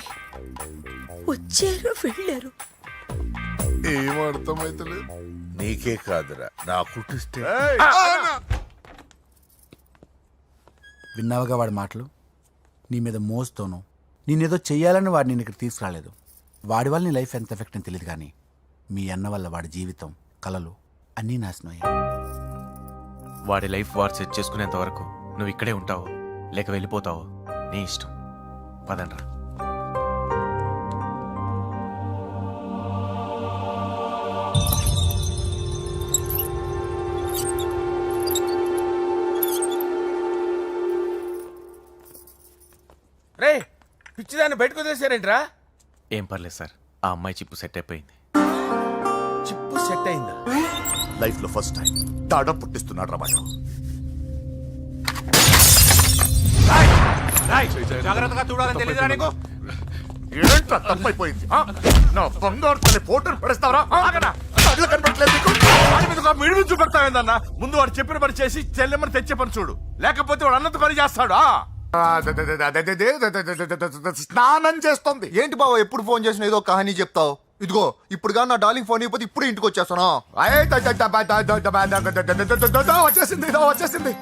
వచ్చారు వెళ్ళారు. ఏం అర్థమైతలేదు. నీకే కాదురా, నా కుట్టిస్తే. విన్నావుగా వాడి మాటలు? నీ మీద మోస్తోను నేనేదో చెయ్యాలని వాడు నేను ఇక్కడ తీసుకురాలేదు. వాడి వల్ల నీ లైఫ్ ఎంత ఎఫెక్ట్ అని తెలియదు, కానీ మీ అన్న వల్ల వాడి జీవితం, కలలు అన్నీ నాశనం అయ్యాయి. వాడి లైఫ్ వాడు సెట్ చేసుకునేంత వరకు నువ్వు ఇక్కడే ఉంటావు, లేక వెళ్ళిపోతావు, నీ ఇష్టం. పదండ్రా. రే, పిచ్చిదాన్ని బయటకు వదిలేశారేంట్రా? ఏం పర్లేదు సార్, ఆ అమ్మాయి చిప్పు సెట్ అయిపోయింది. చిప్పు సెట్ అయిందా? లైఫ్ లో ఫస్ట్ టైం తాడ పుట్టిస్తున్నాడు రా వాడు. జాగ్రత్తగా చూడాలని తెలియదురా నీకు? ఏంట్రా తప్పైపోయింది? నా బంగారు తల్లి ఫోటోలు పడేస్తావరా? కళ్ళు కనపడలేదు నీకు? మిడిమి చూపెడతావేందన్నా? ముందు వాడు చెప్పిన పని చేసి చెల్లెమ్మని తెచ్చే పని చూడు, లేకపోతే వాడు అన్నంత పని చేస్తాడు. స్నానం చేస్తుంది. ఏంటి బావ ఎప్పుడు ఫోన్ చేసిన ఏదో కహానీ చెప్తావు? ఇదిగో ఇప్పుడు నా డార్లింగ్ ఫోన్ అయిపోతే ఇప్పుడు ఇంటికి వచ్చేస్తాను. వచ్చేసింది.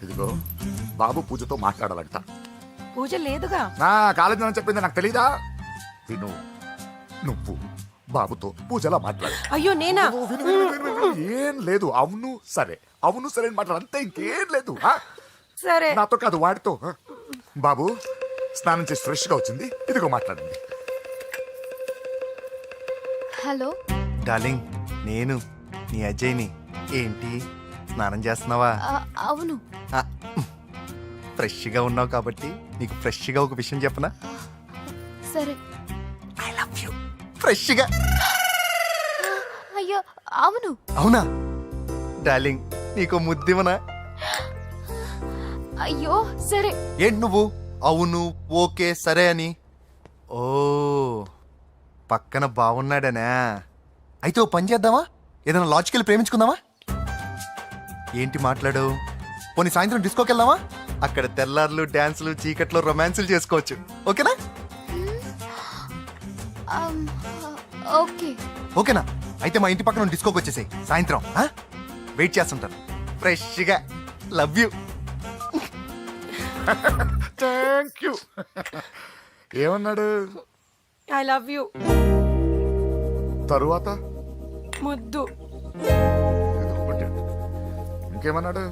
ఇదిగో బాబు పూజతో మాట్లాడాలంట. పూజ లేదుగా. కాలేజీ అని చెప్పింది నాకు తెలీదా? విను, నువ్వు బాబుతో పూజలా మాట్లాడు. అయ్యో నేనా? ఏం లేదు. అవును సరే, అవును సరే మాట్లాడు, అంతే, ఇంకేం లేదు. సరే, నాతో కాదు వాడితో. బాబు స్నానం చేసి ఫ్రెష్ గా వచ్చింది, ఇదిగో మాట్లాడండి. హలో డార్లింగ్, నేను నీ అజయ్ని. ఏంటి స్నానం చేస్తున్నావా? అవును. ఫ్రెష్గా ఉన్నావు కాబట్టి నీకు ఫ్రెష్గా ఒక విషయం చెప్పనా? సరే. I love you. ఫ్రెష్గా. అయ్యో అవును. అవునా డార్లింగ్, నీకు ముద్దివనా? అయ్యో సరే. ఏంటి నువ్వు అవును ఓకే సరే అని? ఓ, పక్కన బాగున్నాడనా? అయితే ఓ పని చేద్దామా? ఏదైనా లాజికల్ ప్రేమించుకుందామా? ఏంటి మాట్లాడు? పోనీ సాయంత్రం డిస్కోకి వెళ్దామా? అక్కడ తెల్లార్లు డాన్సులు, చీకట్లో రొమాన్సులు చేసుకోవచ్చు. ఓకేనా? ఓకే. ఓకేనా? అయితే మా ఇంటి పక్కన డిస్కోకి వచ్చేసాయి సాయంత్రం. వెయిట్ చేస్తుంటాను ఫ్రెష్గా. Love you. Thank you. ఏమన్నాడు? I love you. తరువాత ముద్దు. ఇంకేమన్నాడు?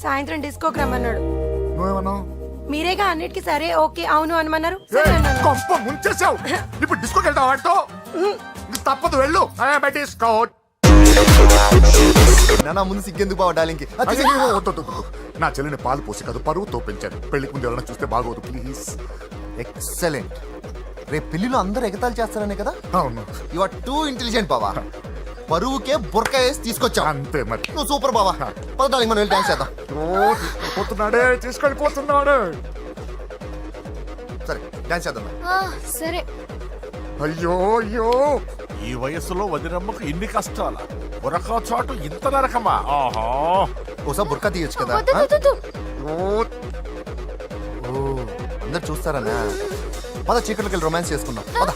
సాయంత్రం డిస్కోకి రమ్మన్నాడు. నువ్వేమన్నావు? మీరేగా అన్నిటికీ సరే ఓకే అవును అనమన్నారు. కొంప ముంచేసావు. ఇప్పుడు డిస్కోకి వెళ్తావు వాడితో? తప్పదు వెళ్ళు డయాబెటీస్ కోట్ నా ముందు సిగ్గెందుకు బావ డార్లింగ్ కి నా చెల్లిని పాలు పోసి కాదు పరువుతో పెంచాను. పెళ్లికి ముందు ఎవరైనా చూస్తే బాగోదు ప్లీజ్. ఎక్సలెంట్. రేపు పెళ్లిలో అందరూ ఎగతాళి చేస్తారనే కదా. అవును యు ఆర్ టూ ఇంటెలిజెంట్ బావా. పరువుకే బుర్కా వేసి తీసుకొచ్చావు. అంతే మరి. నువ్వు సూపర్ బావా. పద డార్లింగ్ మనం వెళ్ళి డాన్స్ చేద్దాం. పోతున్నాడే తీసుకెళ్ళిపోతున్నాడు. సరే డాన్స్ చేద్దాం. సరే. అయ్యో అయ్యో ఈ వయస్సులో వదినమ్మకు ఇన్ని కష్టాల బురకా చాటు ఇంత నరకమా? ఆహా, ఒకసారి బుర్కా తీయొచ్చు కదా. వద్దు, వద్దు, వద్దు. ఓ అందరు చూస్తారనా. పద చీకట్లోకి వెళ్ళి రొమాన్స్ చేసుకుందాం. పద.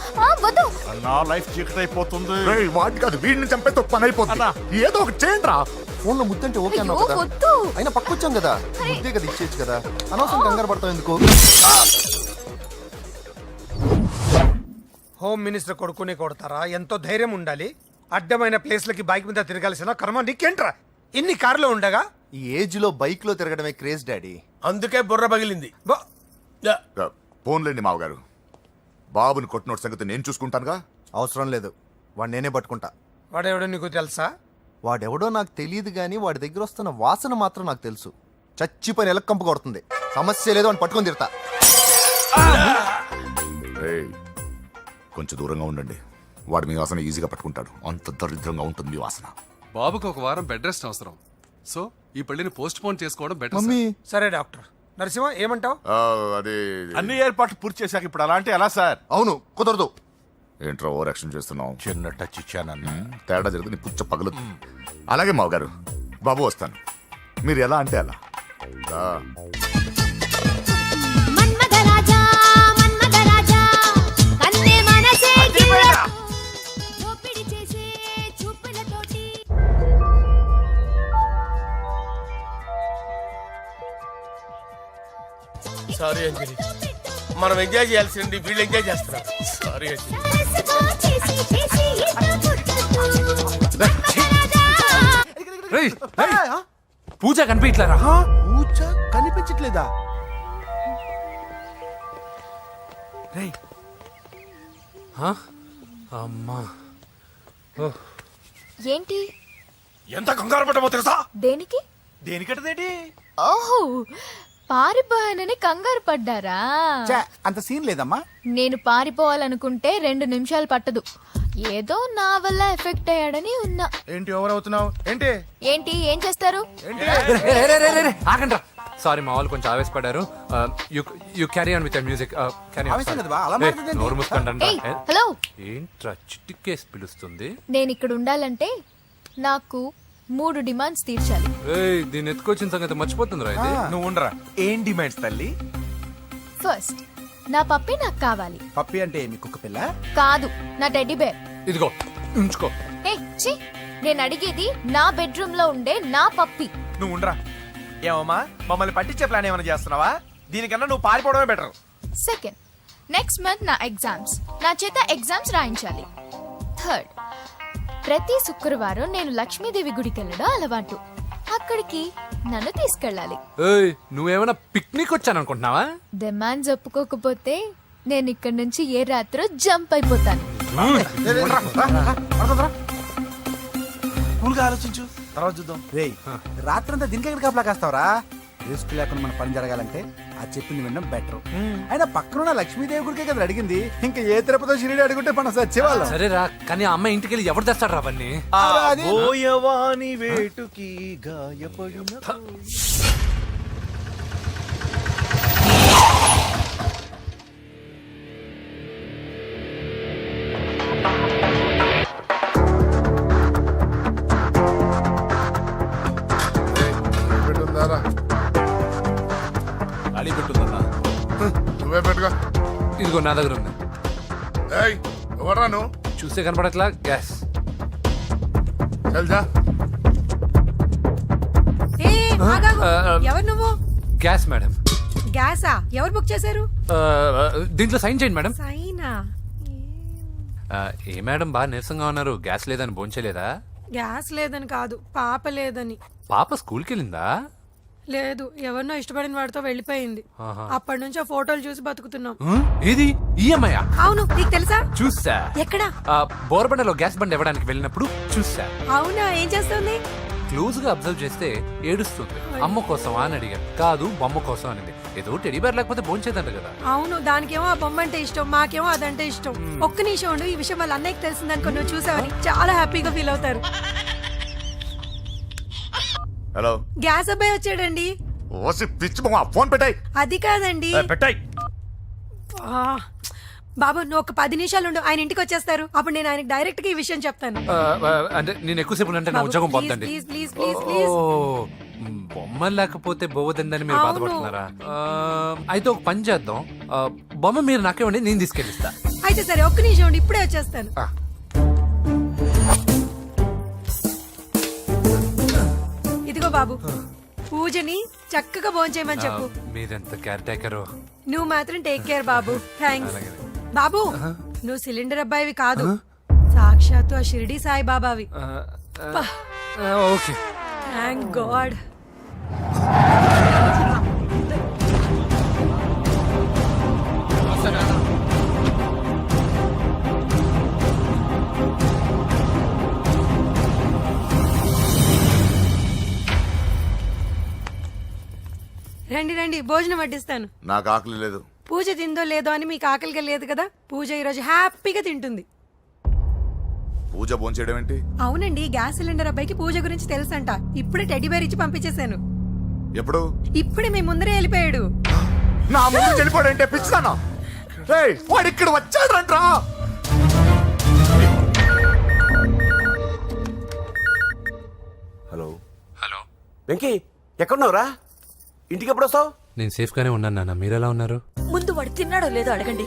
వద్దు. నా లైఫ్ చీకటి అయిపోతుంది. వాటి కాదు వీడిని చంపేస్తే పని అయిపోతుంది. ఏదో ఒకటి చేయండి రా. ఫోన్ లో ముద్దంటే ఓకే అయ్యో, అన్నావు కదా. వద్దు. అయినా పక్కొచ్చాం కదా. ముద్దే కదా ఇచ్చేయచ్చు కదా. అనవసరం కంగారు పడతావు ఎందుకు. హోమ్ మినిస్టర్ కొడుకునే కొడతారా? ఎంతో ధైర్యం ఉండాలి. అడ్డమైన ప్లేస్లకి బైక్ మీద తిరగాల్సిన కర్మ నీకేంట్రా? ఇన్ని కార్లో ఉండగా ఈ ఏజ్ లో బైక్ లో తిరగడమే క్రేజ్ డాడీ. అందుకే బుర్ర పగిలింది. ఫోన్లేండి మావగారు. బాబుని కొట్టినోటి సంగతి నేను చూసుకుంటానుగా. అవసరం లేదు, వాడు నేనే పట్టుకుంటా. వాడెవడో నీకు తెలుసా? వాడెవడో నాకు తెలియదు కానీ వాడి దగ్గర వస్తున్న వాసన మాత్రం నాకు తెలుసు. చచ్చిపోయిన ఎలక కంపు కొడుతుంది. సమస్య లేదు అని పట్టుకొని తిడతా. కొంచెం దూరంగా ఉండండి. వాడు మీ వాసన ఈజీగా పట్టుకుంటాడు. అంత దరిద్రంగా ఉంటుంది మీ వాసన. బాబుకి ఒక వారం బెడ్ రెస్ట్ అవసరం. సో ఈ పెళ్లిని పోస్ట్ పోన్ చేసుకోవడం బెటర్. మమ్మీ సరే డాక్టర్. నరసింహ ఏమంటావు? అదే అన్ని ఏర్పాట్లు పూర్తి చేశాక ఇప్పుడు అలాంటి ఎలా సార్? అవును కుదరదు. ఏంట్రా ఓవర్ యాక్షన్ చేస్తున్నావు? చిన్న టచ్ ఇచ్చానన్న. తేడా జరిగితే నీ పుచ్చ పగలు. అలాగే మావగారు, బాబు వస్తాను. మీరు ఎలా అంటే అలా. సారీ అంజలి, మనం ఎంజాయ్ చేయాల్సింది వీళ్ళు ఎంజాయ్ చేస్తున్నారు. సారీ అంజలి. పూజ కనిపించలేరా? పూజ కనిపించట్లేదా? అమ్మా ఏంటి? ఎంత కంగారు పడ్డమో తెలుసా? దేనికి? దేనికటదేటి? ఓహో, పారిపోయానని కంగారు పడ్డారా? అంత సీన్ లేదమ్మా. నేను పారిపోవాలనుకుంటే 2 నిమిషాలు పట్టదు. ఏదో నా వల్ల ఎఫెక్ట్ అయ్యాడని ఉన్నా. ఏంటి ఓవర్ అవుతున్నావు? ఏంటి ఏంటి ఏం చేస్తారు? ఆగండి. సారీ మా వాళ్ళు కొంచెం ఆవేశపడ్డారు. You carry on with music. నోరు మూసుకోండి. ఏయ్, హలో. ఏంట్రా చిట్టికేసి పిలుస్తుంది? నేను ఇక్కడ ఉండాలంటే నాకు 3 డిమాండ్స్ తీర్చాలి. దీన్ని ఎత్తుకొచ్చిన సంగతి మర్చిపోతుందిరా ఇది. నువ్వు ఉండరా. ఏం డిమాండ్స్ తల్లి? ఫస్ట్, నా పప్పి నాకు కావాలి. పప్పి అంటే మీ కుక్క పిల్ల? కాదు, నా టెడ్డీ బేర్. ఇదిగో ఉంచుకో. ఛీ, నేను అడిగేది నా బెడ్రూమ్ లో ఉండే నా పప్పి. నువ్వు ఉండరా. ఏమమ్మా మమ్మల్ని పట్టించే ప్లాన్ ఏమైనా చేస్తున్నావా? దీనికన్నా నువ్వు పారిపోవడమే బెటర్. సెకండ్, నెక్స్ట్ మంత్ నా ఎగ్జామ్స్. నా చేత ఎగ్జామ్స్ రాయించాలి. థర్డ్, ప్రతి శుక్రవారం నేను లక్ష్మీదేవి గుడికి వెళ్ళడం అలవాటు. అక్కడికి నన్ను తీసుకెళ్ళాలి. నువ్వేమైనా పిక్నిక్ వచ్చాననుకుంటున్నావా? డిమాండ్స్ ఒప్పుకోకపోతే నేను ఇక్కడ నుంచి ఏ రాత్రో జంప్ అయిపోతాను. కూల్గా ఆలోచించు, తర్వాత చూద్దాం. రేయ్, రాత్రంతా దీనికి ఎక్కడ కాపలా కాస్తావరా? రిస్క్ లేకుండా మన పని జరగాలంటే ఆ చెప్పింది వినడం బెటర్. అయినా పక్కనున్న లక్ష్మీదేవి గుడికే కదా అడిగింది. ఇంకా ఏ తిరుపతి షిరిడి అడుగుంటే మనం సచ్చేవాళ్ళం. సరేరా, కానీ ఆ అమ్మాయి ఇంటికి వెళ్ళి ఎవరు తెస్తాడు రా అవన్నీ? బోయవాని వేటుకి గాయపడిన అడి పెట్టుందన్నా. నువ్వే పెట్టుగా. ఇదిగో నా దగ్గర ఉంది. ఎవరా నువ్వు? చూస్తే కనపడట్లా. గ్యాస్. ఎవరు నువ్వు? Gas madam. గ్యాసా? ఎవరు బుక్ చేశారు? దీంట్లో సైన్ చేయండి మేడం. సైనా? ఏ మేడం బాగా నీరసంగా ఉన్నారు. గ్యాస్ లేదని భోంచలేదా? గ్యాస్ లేదని కాదు, పాప లేదని. పాప స్కూల్కి వెళ్ళిందా? లేదు, ఎవరినో ఇష్టపడిన వాడితో వెళ్ళిపోయింది. ఆహా. అప్పటి నుంచి ఆ ఫోటోలు చూసి బతుకుతున్నాం. ఏది ఈఎంఐ అవును, నీకు తెలుసా? చూసా. ఎక్కడ? బోర్బండలో గ్యాస్ బండ్ ఇవ్వడానికి వెళ్ళినప్పుడు చూసా. అవునా, ఏం చేస్తుంది? క్లోజ్ గా అబ్జర్వ్ చేస్తే ఏడుస్తుంది. అమ్మ కోసం అని అడిగాను. కాదు, బొమ్మ కోసం అనింది. ఏదో టెడీ బేర్ లేకపోతే భోంచేదంట కదా. అవును, దానికేమో ఆ బొమ్మ అంటే ఇష్టం, మాకేమో అదంటే ఇష్టం. ఒక్క నిమిషం ఉండు, ఈ విషయం వాళ్ళ అన్నయ్యకి తెలిసిందనుకో, నువ్వు చూసావని చాలా హ్యాపీగా ఫీల్ అవుతారు. హలో, గ్యాస్ అబ్బాయి వచ్చాడండి. ఓసి పిచ్చి బొమ్మ, ఫోన్ పెట్టాయి. అది కాదండి. పెట్టాయి. ఆ, బాబు నువ్వు ఒక 10 నిమిషాలు ఉండు, ఆయన ఇంటికి వచ్చేస్తారు. అప్పుడు నేను ఆయనకి డైరెక్ట్ గా ఈ విషయం చెప్తాను. అంటే నేను ఎక్కువసేపు అంటే నా బాబు, ఉద్యోగం ప్లీజ్, పోతుంది. Please, please, please, please. బొమ్మ లేకపోతే బోవదందని మీరు బాధపడుతున్నారా? అయితే ఒక పని చేద్దాం. బొమ్మ మీరు నాకేమండి, నేను తీసుకెళ్ళిస్తా. అయితే సరే, ఒక్క నిమిషం ఉండి ఇప్పుడే వచ్చేస్తాను. ఇదిగో బాబు, పూజని చక్కగా భోంచేయమని చెప్పు. మీరెంత కేర్ టేకరు. నువ్వు మాత్రం టేక్ కేర్ బాబు. థ్యాంక్స్. బాబు, నువ్వు సిలిండర్ అబ్బాయివి కాదు, సాక్షాత్తు ఆ షిరిడి సాయి బాబావి. Okay, thank God. రండి రండి, భోజనం వడ్డిస్తాను. నాకు ఆకలి లేదు. పూజ తిందో లేదో అని మీకు ఆకలిగా లేదు కదా. పూజ ఈరోజు హ్యాపీగా తింటుంది. పూజ భోంచేయడం ఏంటి? అవునండి, గ్యాస్ సిలిండర్ అబ్బాయికి పూజ గురించి తెలుసంట. ఇప్పుడే టెడ్డీ బేర్ ఇచ్చి పంపించేశాను. ఎప్పుడు? ఇప్పుడే మీ ముందరే వెళ్ళిపోయాడు. నా ముందు చెడిపోయాడు అంటే పిచ్చిదానా? రేయ్, వాడు ఇక్కడ వచ్చాడంట్రా. హలో హలో వెంకీ, ఎక్కడున్నావురా? ఇంటికి ఎప్పుడు వస్తావు? నేను సేఫ్ గానే ఉన్నాను నాన్న. మీరెలా ఉన్నారు? ముందు వాడు తిన్నాడో లేదో అడగండి.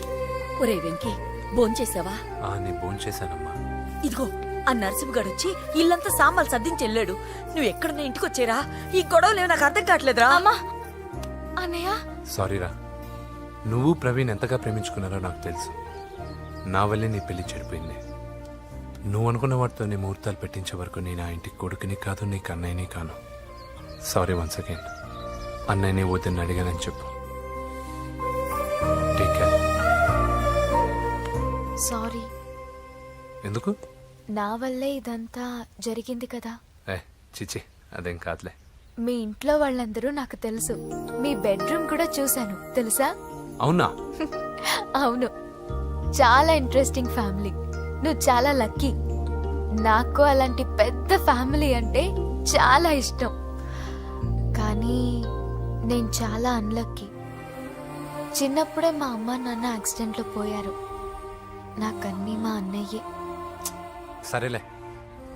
ఒరే వెంకీ, భోంచేసావా? నేను భోజనం చేశానమ్మా. ఇదిగో, ఆ నరసింహగాడు వచ్చి ఇల్లంతా సామాన్లు సర్దించి వెళ్ళాడు. నువ్వు ఎక్కడున్నా ఇంటికి వచ్చేరా. ఈ గొడవలేవు నాకు అర్థం కావట్లేదురా. అన్నయ్య, సారీరా. నువ్వు ప్రవీణ్ ఎంతగా ప్రేమించుకున్నారో నాకు తెలుసు. నా వల్లే నీ పెళ్లి చెడిపోయింది. నువ్వు అనుకున్న వాటితో నీ ముహూర్తాలు పెట్టించే వరకు నేను ఆ ఇంటికి కొడుకుని కాదు, నీకు అన్నయ్యని కాను. Sorry once again. అన్నయ్యని వద్దని అడిగానని చెప్పు. Take care. సారీ. ఎందుకు? నా వల్లే ఇదంతా జరిగింది కదా. చిచి, అదేం కాదులే. మీ ఇంట్లో వాళ్ళందరూ నాకు తెలుసు. మీ బెడ్రూమ్ కూడా చూశాను, తెలుసా? అవునా? అవును, చాలా ఇంట్రెస్టింగ్ ఫ్యామిలీ. నువ్వు చాలా లక్కీ. నాకు అలాంటి పెద్ద ఫ్యామిలీ అంటే చాలా ఇష్టం. కానీ నేను చాలా అన్లక్కీ. చిన్నప్పుడే మా అమ్మ నాన్న యాక్సిడెంట్లో పోయారు. నాకన్నీ మా అన్నయ్యే. సరేలే,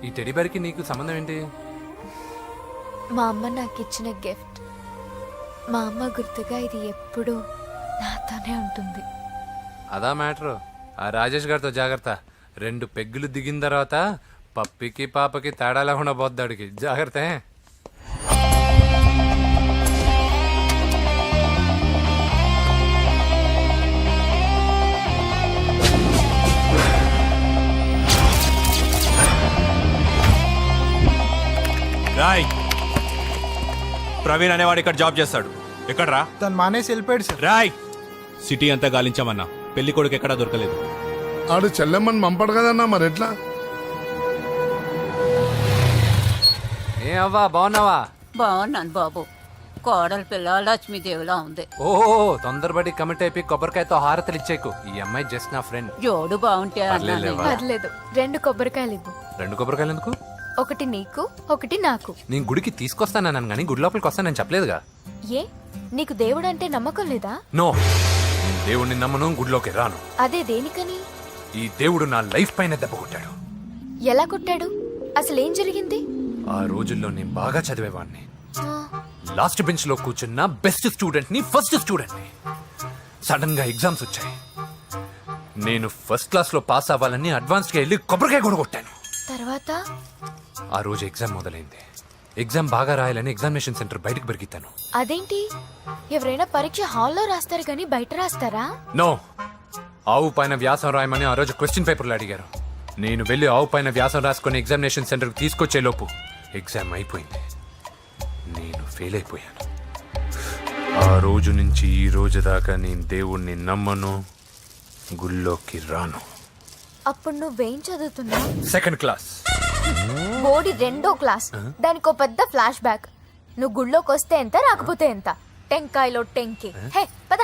ఈ టెడీబేర్కి నీకు సంబంధం ఏంటి? మా అమ్మ నాకు ఇచ్చిన గిఫ్ట్. మా అమ్మ గుర్తుగా ఇది ఎప్పుడూ నాతోనే ఉంటుంది. అదా మ్యాటర్. ఆ రాజేష్ గారితో జాగ్రత్త. 2 పెగ్గులు దిగిన తర్వాత పప్పికి పాపకి తేడా లేకుండా పోద్దాడికి. జాగ్రత్త. రాయ్, ప్రవీణ్ అనేవాడు ఇక్కడ జాబ్ చేస్తాడు. ఎక్కడ్రా? తను మానేసి వెళ్ళిపోయాడు సార్. రాయ్, సిటీ అంతా గాలించామన్నా, పెళ్లి కొడుకు ఎక్కడా దొరకలేదు. ఆడు చెల్లెమ్మని పంపడు కదన్నా, మరి ఎట్లా? ఏ అవ్వా, బాగున్నావా? బాగున్నాను బాబు. కోడల పిల్ల లక్ష్మీదేవిలా ఉంది. ఓ, తొందరపడి కమిట్ అయిపోయి కొబ్బరికాయతో హారతలు ఇచ్చేకు. ఈ అమ్మాయి జస్ట్ నా ఫ్రెండ్. జోడు బాగుంటే పర్లేదు, 2 కొబ్బరికాయలు ఇవ్వు. 2 కొబ్బరికాయలు ఎందుకు? ఒకటి నీకు, ఒకటి నాకు. నేను గుడికి తీసుకొస్తానన్నాను కానీ గుడి లోపలికి వస్తానని చెప్పలేదుగా. ఏ, నీకు దేవుడు అంటే నమ్మకం లేదా? నో, నేను దేవుడిని నమ్మను, గుడిలోకి రాను. అదే దేనికని? ఈ దేవుడు నా లైఫ్ పైన దెబ్బ కొట్టాడు. ఎలా కొట్టాడు? అసలేం జరిగింది? ఆ రోజుల్లో నేను బాగా చదివేవాడిని. లాస్ట్ బెంచ్ లో కూర్చున్న బెస్ట్ స్టూడెంట్ ని, ఫస్ట్ స్టూడెంట్ ని. సడన్ గా ఎగ్జామ్స్ వచ్చాయి. నేను ఫస్ట్ క్లాస్ లో పాస్ అవ్వాలని అడ్వాన్స్ గా వెళ్ళి కొబ్బరికాయ కూడా కొట్టాను. తర్వాత ఆ రోజు ఎగ్జామ్ మొదలైంది. ఎగ్జామ్ బాగా రాయాలని ఎగ్జామినేషన్ సెంటర్ బయటకు పెరిగితాను. అదేంటి, ఎవరైనా పరీక్ష హాల్లో రాస్తారు కానీ బయట రాస్తారా? నో, ఆవు పైన వ్యాసం రాయమని ఆ రోజు క్వశ్చన్ పేపర్లు అడిగారు. నేను వెళ్ళి ఆవు పైన వ్యాసం రాసుకుని ఎగ్జామినేషన్ సెంటర్కి తీసుకొచ్చే లోపు ఎగ్జామ్ అయిపోయింది. నేను ఫెయిల్ అయిపోయాను. ఆ రోజు నుంచి ఈ రోజు దాకా నేను దేవుణ్ణి నమ్మను, గుళ్ళోకి రాను. అప్పుడు నువ్వేం చదువుతున్నావు? Second class. బోడి 2వ క్లాస్. దానికో పెద్ద ఫ్లాష్ బ్యాక్. నువ్వు గుళ్ళోకి వస్తే ఎంత, రాకపోతే ఎంత. టెంకాయలో టెంకి. హే పద.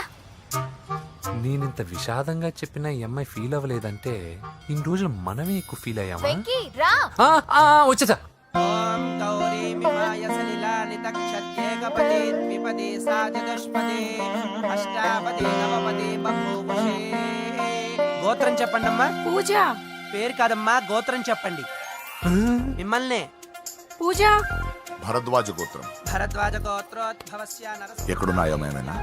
నేనింత విషాదంగా చెప్పిన ఈ అమ్మాయి ఫీల్ అవ్వలేదంటే ఇన్ని రోజులు మనమే ఎక్కువ ఫీల్ అయ్యామా? వెంకీ రా. వచ్చేసా. గోత్రం చెప్పండి అమ్మా. పూజ. పేరు కాదమ్మా, గోత్రం చెప్పండి. మిమ్మల్ని. పూజ. భరద్వాజ గోత్రం. భరద్వాజ గోత్రోద్భవస్య నరసింహ. ఎక్కడున్నాయో మేమైనా?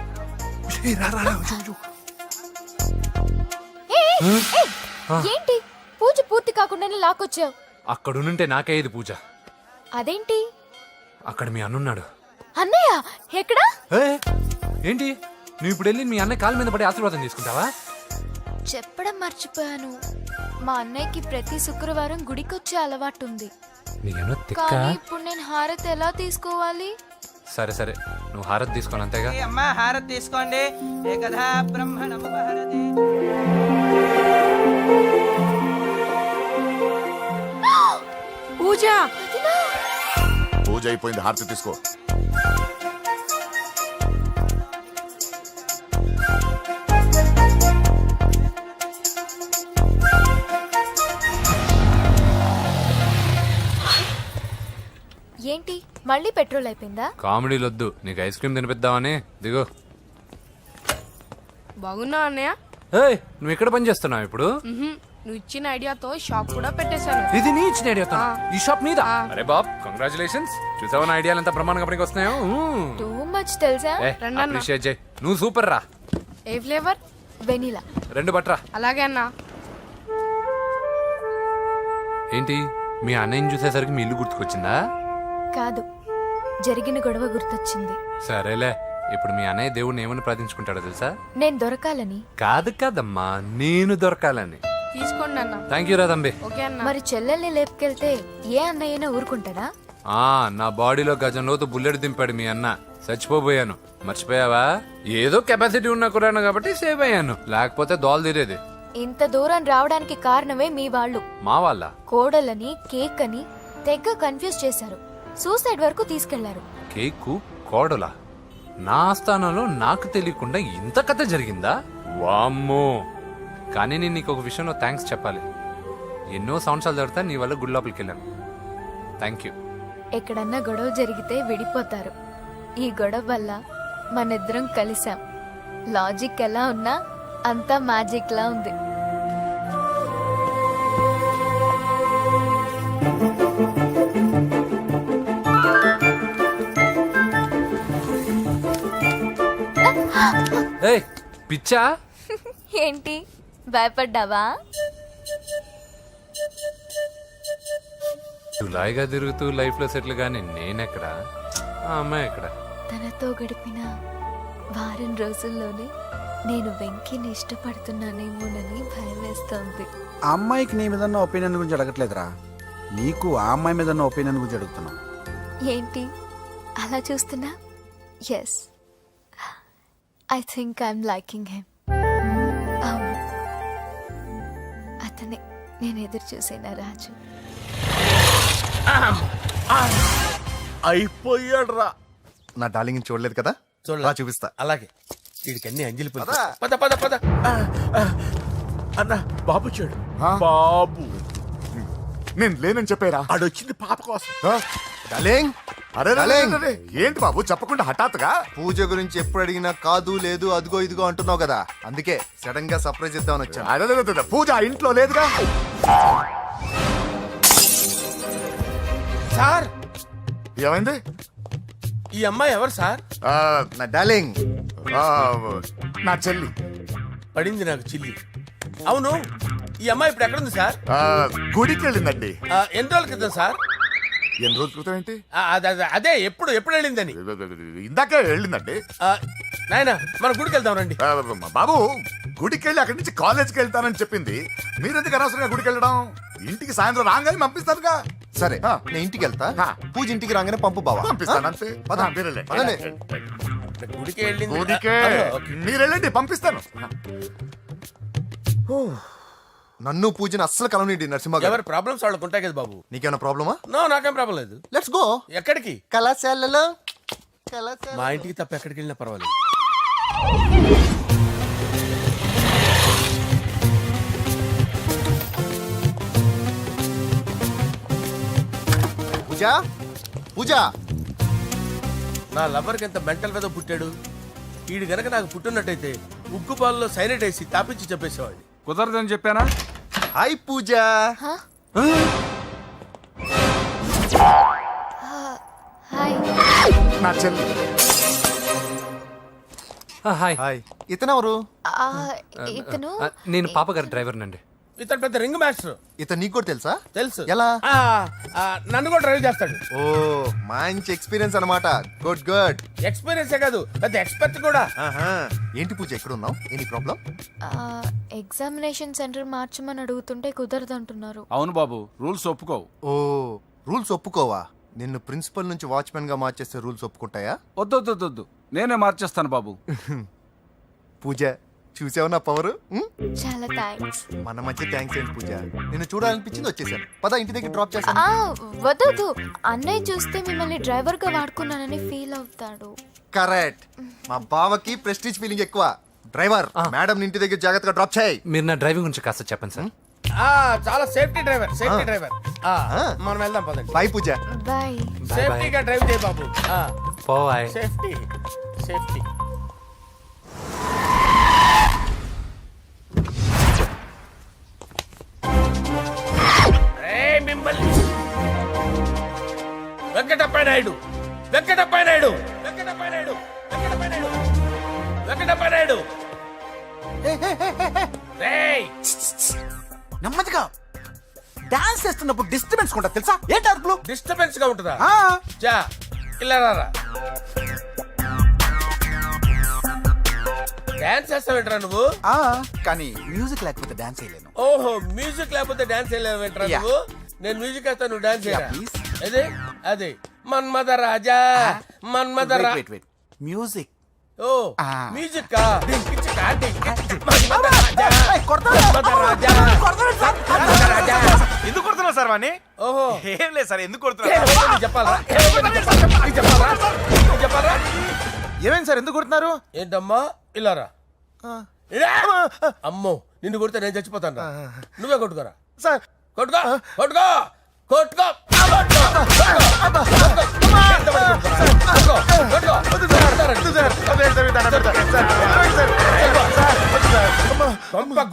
ఏంటి పూజ పూర్తి కాకుండానే లాక్కొచ్చావు? అక్కడుంటే నాకే ఇది పూజ. అదేంటి? అక్కడ మీ అన్నున్నాడు. అన్నయ్య ఎక్కడా? ఏంటి నువ్వు ఇప్పుడు వెళ్ళి మీ అన్నయ్య కాళ్ళ మీద పడి ఆశీర్వాదం తీసుకుంటావా? చెప్పడం మర్చిపోయాను. మా అన్నయ్యకి ప్రతి శుక్రవారం గుడికొచ్చే అలవాటు ఉంది. నీకేమో తిక్క. కానీ ఇప్పుడు నేను హారతి ఎలా తీసుకోవాలి? సరే సరే, నువ్వు హారతి తీసుకోను అంతేగా. ఏ అమ్మా, హారతి తీసుకోండి. ఏకదా బ్రహ్మణముపహరతి. పూజ. పూజ అయిపోయింది, హారతి తీసుకో. ఏంటి మళ్ళీ పెట్రోల్ అయిపోయిందా? కామెడీలొద్దు, నీకు ఐస్ క్రీమ్ తినిపిద్దామని. దిగో. బాగున్నా అన్నయ్య? ఏయ్, నువ్వు ఇక్కడ పని చేస్తున్నావు ఇప్పుడు? నువ్వు ఇచ్చిన ఐడియాతో షాప్ కూడా పెట్టేశాను. ఇది నీ ఇచ్చిన ఐడియాతో? ఈ షాప్ మీద? అరే బాబ్, కంగ్రాచులేషన్స్. చూసావా నా ఐడియాలు ఎంత బ్రహ్మాండంగా పనికి వస్తున్నాయో? టూ మచ్ తెలుసా? అప్రిషియేట్ చేయి. నువ్వు సూపర్ రా. ఏ ఫ్లేవర్? వెనిలా. 2 బట్రా. అలాగే అన్నా. ఏంటి మీ అన్నయ్యని చూసేసరికి మీ ఇల్లు గుర్తుకొచ్చిందా? కాదు, జరిగిన గొడవ గుర్తొచ్చింది. సరేలే, ఇప్పుడు మీ అన్నయ్య దేవుడిని ఏమని ప్రార్థించుకుంటాడో తెలుసా? నేను దొరకాలని. కాదు కాదమ్మా, నేను దొరకాలని. తీసుకోండి అన్న. థ్యాంక్ యూ రా తంబి. ఓకే అన్న. మరి చెల్లెల్ని లేపుకెళ్తే ఏ అన్నయ్యనా ఊరుకుంటాడా? నా బాడీలో గజం లోతు బుల్లెట్ దింపాడు మీ అన్న. చచ్చిపోబోయాను. మర్చిపోయావా? ఏదో కెపాసిటీ ఉన్న కురాను కాబట్టి సేవ్ అయ్యాను, లేకపోతే దోలు తీరేది. ఇంత దూరం రావడానికి కారణమే మీ వాళ్ళు. మా వాళ్ళ? కోడలని కేక్ అని తెగ కన్ఫ్యూజ్ చేశారు. సూసైడ్ వరకు తీసుకెళ్లారు. కేకు కోడలా? నా ఆస్థానంలో నాకు తెలియకుండా ఇంత కథ జరిగిందా? వామ్మో. కానీ నేను నీకు ఒక విషయంలో థ్యాంక్స్ చెప్పాలి. ఎన్నో సంవత్సరాలు జరుగుతా నీ వల్ల గుడి లోపలికి వెళ్ళాను. Thank you. ఎక్కడన్నా గొడవ జరిగితే విడిపోతారు. ఈ గొడవ వల్ల మనిద్దరం కలిసాం. లాజిక్ ఎలా ఉన్నా అంతా మ్యాజిక్ లా ఉంది. ఏయ్, పిచ్చా? ఏంటి భయపడ్డావా? జులాయిగా తిరుగుతూ లైఫ్ లో సెటిల్ గానీ నేనెక్కడా, ఆ అమ్మాయి ఎక్కడ? తనతో గడిపిన వారం రోజుల్లోనే నేను వెంకీని ఇష్టపడుతున్నానేమోనని భయం వేస్తోంది. ఆ అమ్మాయికి నీ మీద ఉన్న ఒపీనియన్ గురించి అడగట్లేదురా, నీకు ఆ అమ్మాయి మీద ఉన్న ఒపీనియన్ గురించి అడుగుతున్నా. ఏంటి అలా చూస్తున్నా? Yes, I think I'm liking him. అవును, అతనే నేను ఎదురు చూసేనా రాజు. అయిపోయాడు రా. నా డార్లింగ్ చూడలేదు కదా, రా చూపిస్తా. అలాగే. వీడికి అన్ని అంజలి పులుసు. పద పద పద. అన్న బాబు చూడు. బాబు నేను లేనని చెప్పారా? ఆడొచ్చింది పాప కోసం. డార్లింగ్, అరే డార్లింగ్. ఏంటి బాబు చెప్పకుండా హఠాత్తుగా? పూజ గురించి ఎప్పుడు అడిగినా కాదు లేదు అదిగో ఇదిగో అంటున్నావు కదా, అందుకే సడన్ గా సర్ప్రైజ్ ఇద్దామని వచ్చాను. అదే పూజ ఆ ఇంట్లో లేదుగా. సార్, ఏమైంది? ఈ అమ్మాయి ఎవరు సార్? నా డార్లింగ్, నా చెల్లి. పడింది నాకు చిల్లి. అవును, ఈ అమ్మాయి ఇప్పుడు ఎక్కడుంది సార్? గుడికి వెళ్ళిందండి. ఎన్ని రోజుల క్రితం సార్? ఎన్ని రోజుల క్రితం ఏంటి? అదే ఎప్పుడు వెళ్ళిందని. ఇందాకే వెళ్ళిందండి. నాయనా, మన గుడికి వెళ్దాం రండి. బాబు, గుడికి వెళ్ళి అక్కడి నుంచి కాలేజ్కి వెళ్తానని చెప్పింది. మీరెందుకు అనవసరంగా గుడికి వెళ్ళడం? ఇంటికి సాయంత్రం రాగానే పంపిస్తారుగా. సరే నేను ఇంటికి వెళ్తా, పూజ ఇంటికి రాగానే పంపు బావా. పంపిస్తాను అంతే. పద. మీరెళ్ళండి. పదండి. గుడికి వెళ్ళింది ఊరికే ఓకే. మీరు వెళ్ళండి పంపిస్తాను. నన్ను పూజని అస్సలు కలవనిండి నరసింహ గారు. ఎవరి ప్రాబ్లమ్స్ వాళ్ళకు ఉంటాయి కదా బాబు. నీకేమైనా ప్రాబ్లమా? నో నాకేం ప్రాబ్లం లేదు. Let's go. ఎక్కడికి? కళాశాలలో మా ఇంటికి తప్ప ఎక్కడికి వెళ్ళినా పర్వాలేదు. పూజ పూజ నా లవర్కి ఎంత మెంటల్ మీద పుట్టాడు. వీడు గనక నాకు పుట్టినట్టయితే ఉగ్గు పాలలో సైనట్ వేసి తాపించి చెప్పేసేవాడిని. కుదరదని చెప్పానా? హాయ్ పూజ. హాయ్. నా చెల్లి హాయ్ హాయ్. ఇతనెవరు? ఇతను నేను పాప గారి డ్రైవర్నండి. ఇతను పెద్ద రింగ్ మాస్టర్. ఇతను నీకు కూడా తెలుసా? తెలుసు. ఎలా? నన్ను కూడా డ్రైవ్ చేస్తాడు. ఓ మంచి ఎక్స్పీరియన్స్ అన్నమాట. Good good. ఎక్స్పీరియన్సే కాదు పెద్ద ఎక్స్పర్ట్ కూడా. ఏంటి పూజ ఎక్కడ ఉన్నావు? Any problem? ఎగ్జామినేషన్ సెంటర్ మార్చమని అడుగుతుంటే కుదరదంటున్నారు. అవును బాబు, రూల్స్ ఒప్పుకోవు. ఓ రూల్స్ ఒప్పుకోవా? నిన్ను ప్రిన్సిపల్ నుంచి వాచ్మెన్ గా మార్చేస్తే రూల్స్ ఒప్పుకుంటాయా? వద్దు, నేనే మార్చేస్తాను బాబు. పూజ చూసావు నా పవర్? చాలా థ్యాంక్స్. మన మధ్య థ్యాంక్స్ ఏంటి పూజ? నిన్ను చూడాలనిపించింది వచ్చేసాను. పద ఇంటి దగ్గర డ్రాప్ చేస్తాను. వద్దు అన్నయ్య చూస్తే మిమ్మల్ని డ్రైవర్ గా వాడుకున్నానని ఫీల్ అవుతాడు. కరెక్ట్. మా బావకి ప్రెస్టీజ్ ఫీలింగ్ ఎక్కువ. డ్రైవర్ మేడం ఇంటి దగ్గర జాగ్రత్తగా డ్రాప్ చేయి. మీరు నా డ్రైవింగ్ గురించి కాస్త చెప్పండి సార్. చాలా సేఫ్టీ డ్రైవర్. మనం వెళ్దాం పదండి. బాయ్ పూజ. బాయ్. సేఫ్టీగా డ్రైవ్ చేయి బాబు. పోవాయ్. సేఫ్టీ. వెంకటప్ప నాయుడు. నెమ్మదిగా డాన్స్ చేస్తున్నప్పుడు డిస్టర్బెన్స్ కొంటా తెలుసా? ఏంటి అరుపులు? డిస్టర్బెన్స్ గా ఉంటుందా? చా ఇలా రారా. డాన్స్ చేస్తావేంట్రా నువ్వు? కానీ మ్యూజిక్ లేకపోతే డాన్స్ చేయలేను. ఓహో మ్యూజిక్ లేకపోతే డాన్స్ చేయలేవేంట్రా నువ్వు? నేను మ్యూజిక్ వేస్తా, నువ్వు డాన్స్ చేయరా? అదే మన్మథ రాజా. మ్యూజిక్. ఓ మ్యూజిక్ కా రాజా. ఎందుకు కొడుతున్నా సార్ వాణ్ణి? ఓహో ఏం లేదు సార్, ఎందుకు కొడుతున్నా? చెప్పాలా? ఏమైంది సార్? ఎందుకు కొడుతున్నారు? ఏంటమ్మా ఇలా రా. అమ్మో నిన్ను కొడితే నేను చచ్చిపోతాను. నువ్వే కొట్టుకోరా సార్. కొట్టుకో.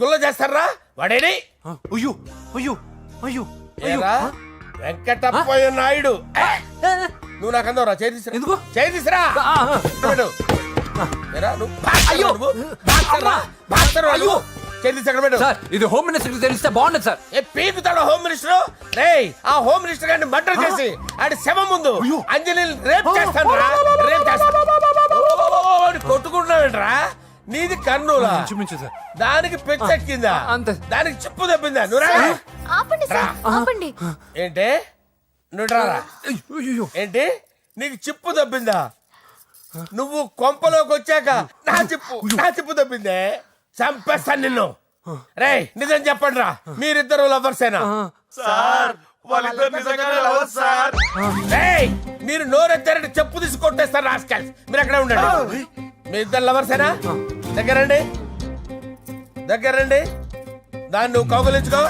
గుల్ల చేస్తారా వాడేడి? వెంకటప్పయ్య నాయుడు. నువ్వు నాకు అందవరా? చేయి తీసురా. ఇది హోమ్ మినిస్టర్ తెలిస్తే బాగుండదు సార్. పీకుతాడు హోమ్ మినిస్టర్. ఆ హోమ్ మినిస్టర్ గారిని మర్డర్ చేసి ఆడి శవం ముందు అంజలి రేప్ చేస్తాను. కొట్టుకుంటున్నావేంట్రా? నీది కర్నూలా? దానికి పెచ్చెక్కిందా? దానికి చిప్పు దెబ్బిందా? ఆపండి. ఏంటి నువ్వు రారా? ఏంటి నీకు చిప్పు దెబ్బిందా? నువ్వు కొంపలోకి వచ్చాక నా చిప్పు దెబ్బిందే. చంపేస్తాను నిన్ను. రేయ్ నిజం చెప్పండి రా, మీరిద్దరు లవర్సేనా? సార్ వాళ్ళిద్దరు నిజంగానే లవర్స్ సార్. మీరు నోరెత్తారంటే చెప్పు తీసి కొట్టేస్తారు రాస్కల్స్. మీరు అక్కడే ఉండండి. మీ ఇద్దరు లవర్సేనా? దగ్గరండి. దాన్ని నువ్వు కౌగలించుకో.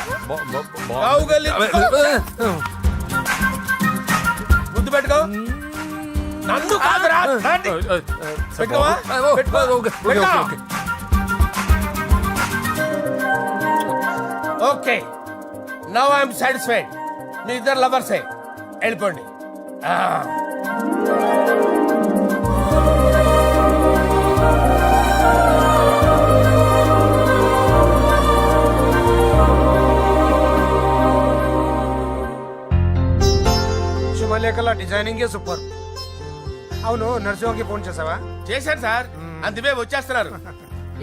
ముద్దు పెట్టుకో. నన్ను కాదురా. పెట్టుకోవా? Okay now I'm satisfied. మీ ఇద్దరు లవర్సే, వెళ్ళిపోండి. శుభలేఖల డిజైనింగ్ సూపర్. అవును నరసింహకి ఫోన్ చేసావా? చేశాను సార్, అందుకే వచ్చేస్తున్నారు.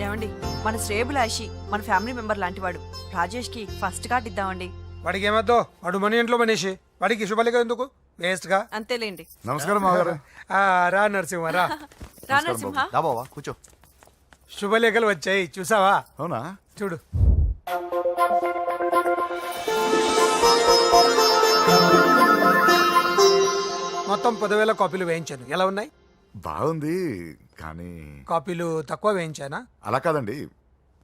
ఏమండి మన శ్రేయబులాషి మన ఫ్యామిలీ మెంబర్ లాంటి వాడు. రాజేష్ కి ఫస్ట్ కార్డ్ ఇద్దామండి. వాడికి ఏమద్దో, వాడు మన ఇంట్లో మనిషి. వాడికి శుభలేఖ ఎందుకు? వేస్ట్ గా. అంతేలేండి. నమస్కారం మావారు. రా నరసింహ రా. రా నరసింహ దా బావా కూర్చో. శుభలేఖలు వచ్చాయి చూసావా? అవునా? చూడు. మొత్తం 10,000 కాపీలు వేయించాను. ఎలా ఉన్నాయి? బాగుంది కానీ కాపీలు తక్కువ వేయించానా? అలా కాదండి,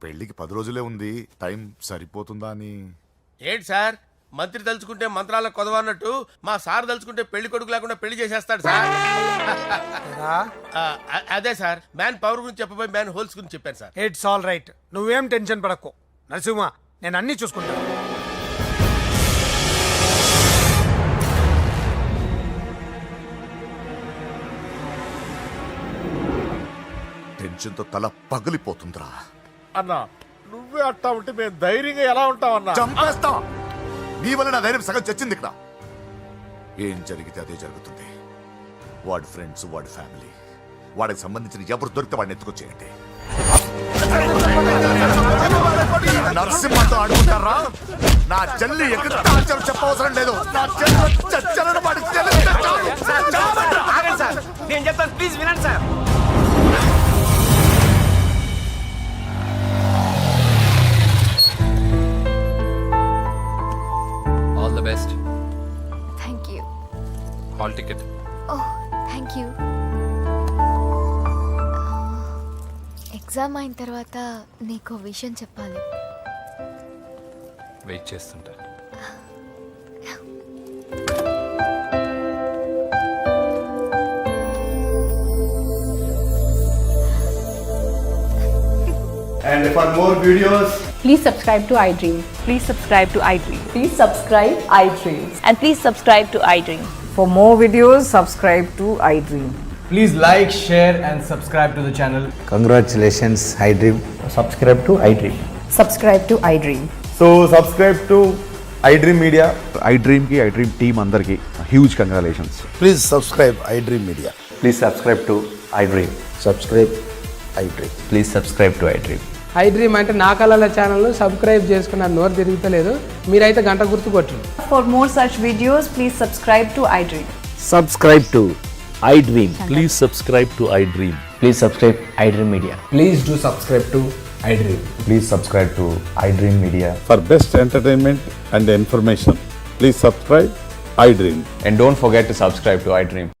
పెళ్లికి 10 రోజులే ఉంది, టైం సరిపోతుందా అని. ఏంటి సార్ మంత్రి తలుచుకుంటే మంత్రాలకు కొదవన్నట్టు మా సార్ తలుచుకుంటే పెళ్లి కొడుకు లేకుండా పెళ్లి చేసేస్తాడు సార్. రా. అదే సార్ మ్యాన్ పవర్ గురించి చెప్పబోయి మ్యాన్ హోల్స్ గురించి చెప్పాను సార్. It's all right. నువ్వేం టెన్షన్ పడకు నరసింహ, నేను అన్ని చూసుకుంటాను. టెన్షన్తో తల పగిలిపోతుందిరా. అన్నా నువ్వే అట్టా ఉంటే మేము ధైర్యంగా ఎలా ఉంటామన్నా? చంపేస్తా. నీ వల్ల నా ధైర్యం సగం చచ్చింది ఇక్కడ. ఏం జరిగితే అదే జరుగుతుంది. వాడి ఫ్రెండ్స్, వాడి ఫ్యామిలీ, వాడికి సంబంధించిన ఎవరు దొరికితే వాడిని ఎత్తుకొచ్చేయండి. నరసింహతో ఆడుకుంటారా? నా చెల్లి ఎక్కడ చెప్పవసరం లేదు. నా చెల్లి చచ్చలను వాడి నేను చెప్తాను ప్లీజ్ వినండి sir. All the best. Thank you. Hall ticket. Oh thank you. Exam అయిన తర్వాత నీకు విషయం చెప్పాలి. వెయిట్ చేస్తుంటా. And for more videos, Please subscribe to iDream. Please subscribe to iDream. Please subscribe iDream. And please subscribe to iDream. For more videos, subscribe to iDream. Please like, share and subscribe to the channel. congratulations, iDream. Subscribe to iDream. Subscribe to iDream. So subscribe to iDream Media. iDream కి iDream టీమ్ అందరికి huge congratulations. Please subscribe iDream Media. Please subscribe to iDream. Subscribe iDream. Please subscribe to iDream. iDream అంటే నా కళల ఛానల్ సబ్స్క్రైబ్ చేసుకున్న నోరు తిరుగుతలేదు. మీరైతే గంట గుర్తు కొట్టండి. For more such videos, please subscribe to iDream. Subscribe to iDream. Please subscribe to iDream. Please subscribe iDream Media. Please do subscribe to iDream. Please subscribe to iDream Media. For best entertainment and information, please subscribe iDream. And don't forget to subscribe to iDream.